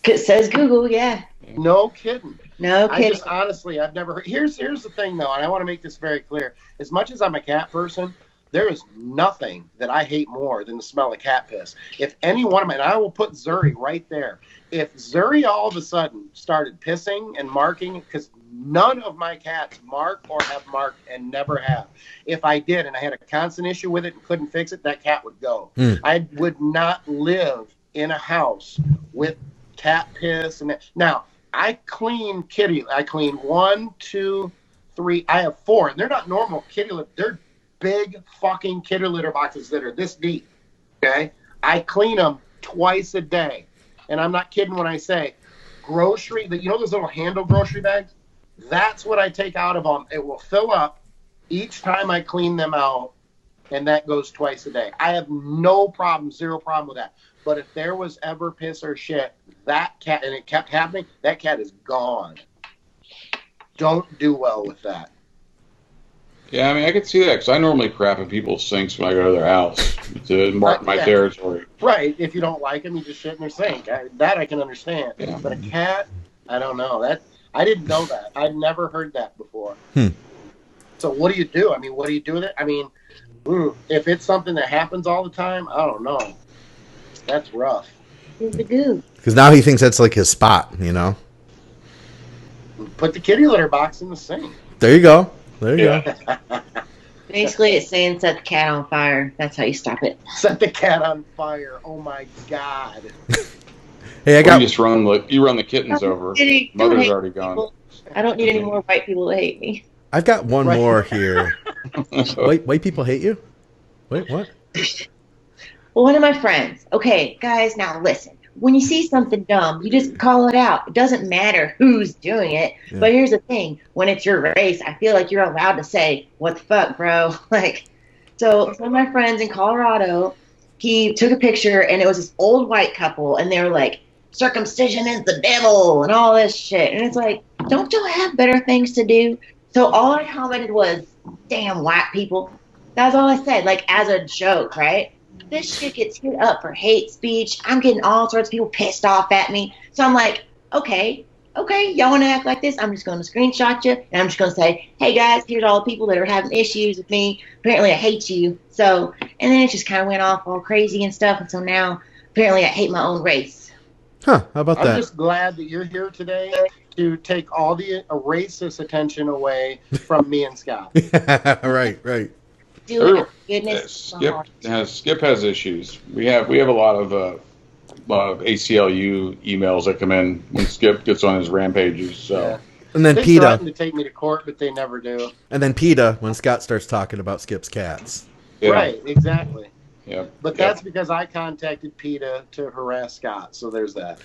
It says Google, yeah. No kidding. No kidding. I just honestly, I've never heard. Here's the thing, though, and I want to make this very clear. As much as I'm a cat person, there is nothing that I hate more than the smell of cat piss. If any one of my, and I will put Zuri right there. If Zuri all of a sudden started pissing and marking, because none of my cats mark or have marked and never have. If I did and I had a constant issue with it and couldn't fix it, that cat would go. I would not live in a house with cat piss. And now, I clean kitty. I clean 1, 2, 3. I have 4. And they're not normal kitty litter. They're big fucking kitty litter boxes that are this deep. Okay? I clean them twice a day. And I'm not kidding when I say grocery, you know those little handle grocery bags? That's what I take out of them. It will fill up each time I clean them out, and that goes twice a day. I have no problem, zero problem with that. But if there was ever piss or shit, that cat, and it kept happening, that cat is gone. Don't do well with that. Yeah, I mean, I could see that because I normally crap in people's sinks when I go to their house to mark my territory. Right. If you don't like them, you just shit in their sink. That I can understand. Yeah. But a cat, I don't know. I didn't know that. I'd never heard that before. So what do you do? I mean, what do you do with it? I mean, if it's something that happens all the time, I don't know. That's rough. The goo. Because now he thinks that's like his spot, you know? Put the kitty litter box in the sink. There you go. There you go. Basically, it's saying set the cat on fire. That's how you stop it. Set the cat on fire. Oh, my God. Hey, You just run the kittens over. Mother's already gone. I don't need any more white people to hate me. I've got one more here. White people hate you? Wait, what? Well, one of my friends. Okay, guys, now listen. When you see something dumb, you just call it out. It doesn't matter who's doing it. Yeah. But here's the thing. When it's your race, I feel like you're allowed to say, what the fuck, bro? So one of my friends in Colorado, he took a picture, and it was this old white couple, and they were like, circumcision is the devil, and all this shit. And it's like, don't y'all have better things to do? So all I commented was, damn white people. That's all I said, as a joke, right? This shit gets hit up for hate speech. I'm getting all sorts of people pissed off at me. So I'm like, okay, y'all want to act like this? I'm just going to screenshot you, and I'm just going to say, hey, guys, here's all the people that are having issues with me. Apparently, I hate you. So, and then it just kind of went off all crazy and stuff, and so now, apparently, I hate my own race. Huh, how about that? I'm just glad that you're here today to take all the racist attention away from me and Scott. Right. Goodness. Skip has issues. We have a lot of ACLU emails that come in when Skip gets on his rampages. So. Yeah. And then they PETA threaten to take me to court, but they never do. And then PETA when Scott starts talking about Skip's cats. Yeah. Right, exactly. Yeah. But that's because I contacted PETA to harass Scott. So there's that.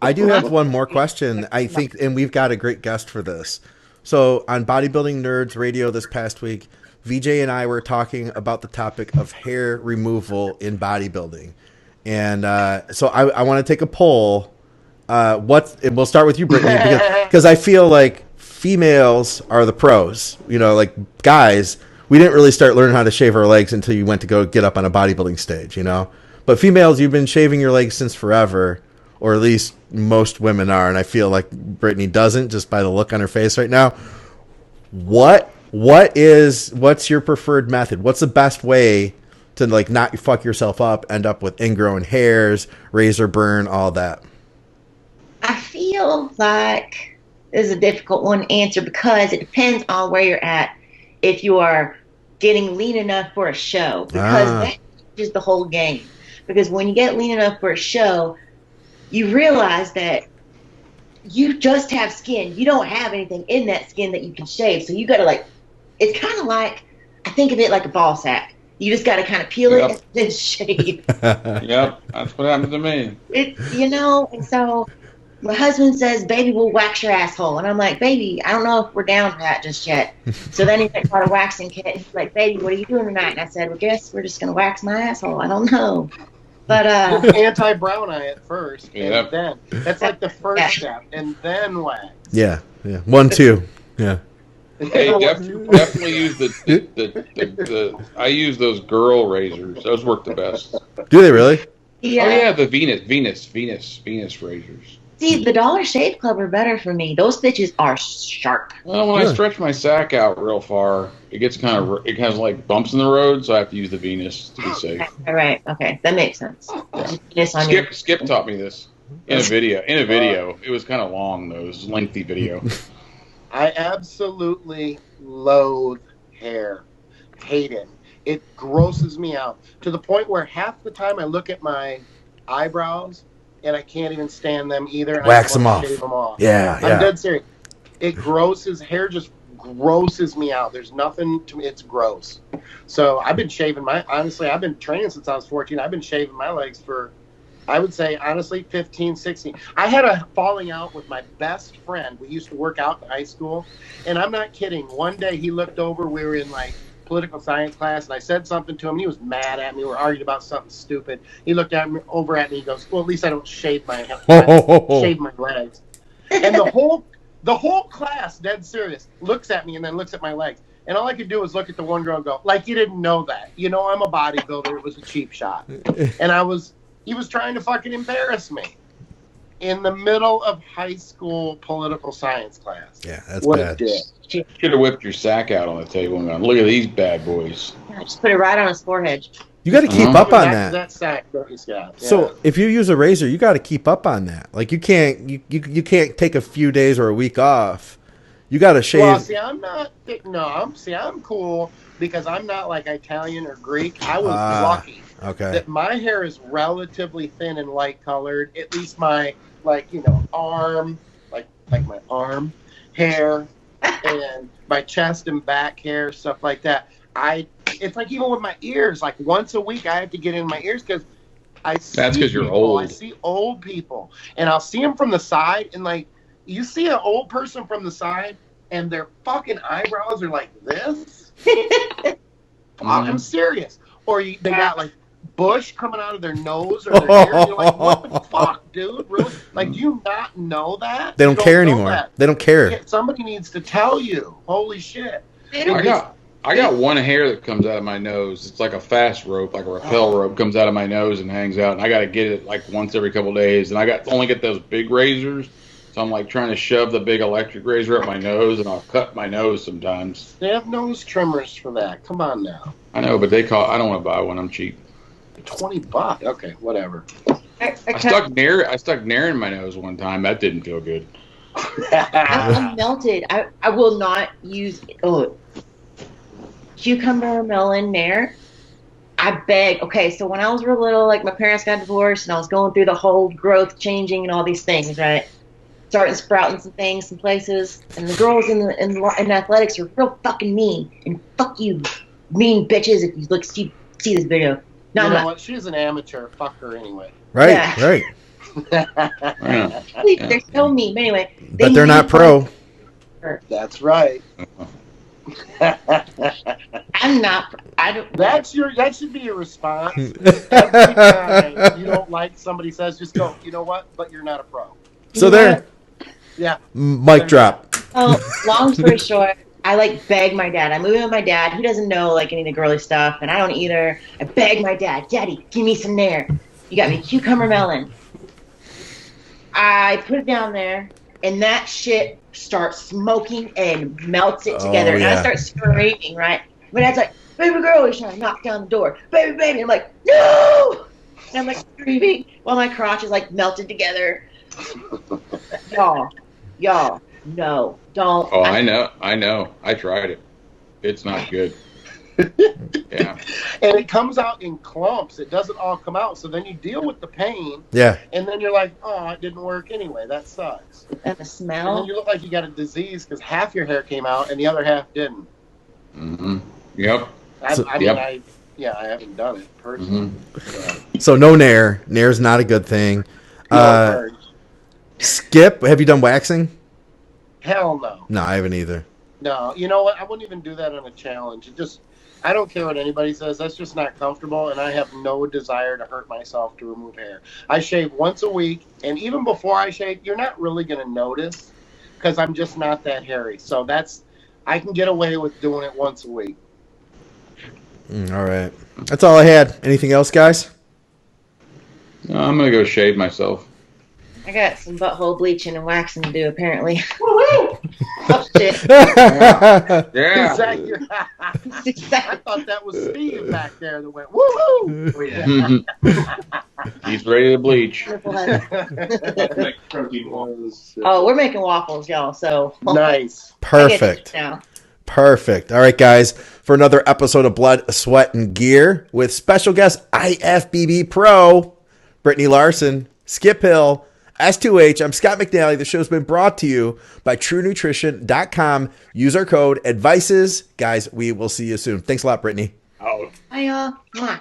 I do have one more question, I think, and we've got a great guest for this. So on Bodybuilding Nerds Radio this past week, VJ and I were talking about the topic of hair removal in bodybuilding. And so I want to take a poll. And we'll start with you, Brittany, because I feel like females are the pros. You know, like guys, we didn't really start learning how to shave our legs until you went to go get up on a bodybuilding stage, you know? But females, you've been shaving your legs since forever, or at least most women are, and I feel like Brittany doesn't just by the look on her face right now. What's your preferred method? What's the best way to not fuck yourself up, end up with ingrown hairs, razor burn, all that? I feel like this is a difficult one to answer because it depends on where you're at. If you are getting lean enough for a show, because that is the whole game. Because when you get lean enough for a show, you realize that you just have skin. You don't have anything in that skin that you can shave. So you got to it's kind of like, I think of it like a ball sack. You just got to kind of peel it and then shave. Yep, that's what happened to me. And so my husband says, baby, we'll wax your asshole. And I'm like, baby, I don't know if we're down for that just yet. So then he bought a waxing kit. He's like, baby, what are you doing tonight? And I said, well, guess we're just going to wax my asshole. I don't know. But anti-brown eye at first, and then that's like the first step, and then wax. Yeah. 1, 2. Yeah. Hey, definitely use the I use those girl razors. Those work the best. Do they really? Yeah. Oh yeah, the Venus razors. See, the Dollar Shave Club are better for me. Those bitches are sharp. Well, when I stretch my sack out real far, it has like bumps in the road, so I have to use the Venus to be safe. All right. Okay, that makes sense. Yeah. Skip taught me this in a video. It was kind of long though. It was a lengthy video. I absolutely loathe hair. Hate it. It grosses me out to the point where half the time I look at my eyebrows and I can't even stand them either. And Wax I them off. Shave them off. Yeah. I'm dead serious. It hair just grosses me out. There's nothing to me. It's gross. So I've been I've been training since I was 14. I've been shaving my legs for, I would say, honestly, 15, 16. I had a falling out with my best friend. We used to work out in high school. And I'm not kidding. One day he looked over. We were in like political science class. And I said something to him. He was mad at me. We were arguing about something stupid. He looked over at me. He goes, well, at least I don't shave my legs. And the whole class, dead serious, looks at me and then looks at my legs. And all I could do was look at the one girl and go, like, you didn't know that. You know, I'm a bodybuilder. It was a cheap shot. And he was trying to fucking embarrass me in the middle of high school political science class. Yeah, that's what bad. It did. Should have whipped your sack out on the table and gone, look at these bad boys. Yeah, just put it right on his forehead. You got to keep up on that. That sack that he's got. Yeah. So if you use a razor, you got to keep up on that. Like you can't can't take a few days or a week off. You got to shave. Well, see, I'm cool because I'm not like Italian or Greek. I was lucky. Okay. That my hair is relatively thin and light colored. At least my arm, like my arm hair, and my chest and back hair, stuff like that. It's like even with my ears. Like once a week, I have to get in my ears because that's because you're old. I see old people, and I'll see them from the side, and like you see an old person from the side, and their fucking eyebrows are like this. I'm serious. Or they got like bush coming out of their nose or their hair. You're like, what the fuck, dude? Really? Like, do you not know that? They don't care anymore. They don't care. Yeah, somebody needs to tell you. Holy shit. I got one hair that comes out of my nose. It's like a fast rope, like a rappel rope, comes out of my nose and hangs out. And I got to get it like once every couple of days. And I only get those big razors. So I'm like trying to shove the big electric razor up my nose, and I'll cut my nose sometimes. They have nose trimmers for that. Come on now. I know, but I don't want to buy one. I'm cheap. $20. Okay, whatever. I stuck Nair in my nose one time. That didn't feel good. I'm melted. I will not use cucumber, melon, Nair. I beg. Okay, so when I was real little, like my parents got divorced, and I was going through the whole growth changing and all these things, right? Starting sprouting some things, some places, and the girls in athletics are real fucking mean. And fuck you, mean bitches! If you see this video, you know what? She's an amateur. Fuck her anyway. Right, yeah. Right. They're so mean. But anyway, but they're not pro. That's right. I'm not. I don't. That should be your response. Every time you don't like somebody says, just go. You know what? But you're not a pro. So there. Yeah. Mic drop. Oh, long story short, I beg my dad. I moved in with my dad. He doesn't know any of the girly stuff, and I don't either. I beg my dad, Daddy, give me some Nair. You got me cucumber melon. I put it down there, and that shit starts smoking and melts it together. And I start screaming, right? My dad's like, baby girl, he's trying to knock down the door. Baby, baby. I'm like, no! And I'm screaming while my crotch is melted together. Y'all, no, don't. Oh, I know. I tried it. It's not good. Yeah. And it comes out in clumps. It doesn't all come out. So then you deal with the pain. Yeah. And then you're like, oh, it didn't work anyway. That sucks. And the smell. And then you look like you got a disease because half your hair came out and the other half didn't. Mm-hmm. Yep. I haven't done it personally. Mm-hmm. So no Nair. Nair's not a good thing. Skip, have you done waxing? Hell no. No, I haven't either. No, you know what? I wouldn't even do that on a challenge. I don't care what anybody says. That's just not comfortable, and I have no desire to hurt myself to remove hair. I shave once a week, and even before I shave, you're not really going to notice because I'm just not that hairy. So I can get away with doing it once a week. All right. That's all I had. Anything else, guys? No, I'm going to go shave myself. I got some butthole bleaching and waxing to do, apparently. Woo-hoo! Oh, shit. Yeah. I thought that was Steve back there that went, woo-hoo! He's ready to bleach. Oh, we're making waffles, y'all, so. Nice. Perfect. Perfect. All right, guys, for another episode of Blood, Sweat, and Gear with special guest IFBB Pro Brittany Larson, Skip Hill, S2H. I'm Scott McNally. The show's been brought to you by TrueNutrition.com. Use our code ADVICES. Guys, we will see you soon. Thanks a lot, Brittany. Bye, y'all.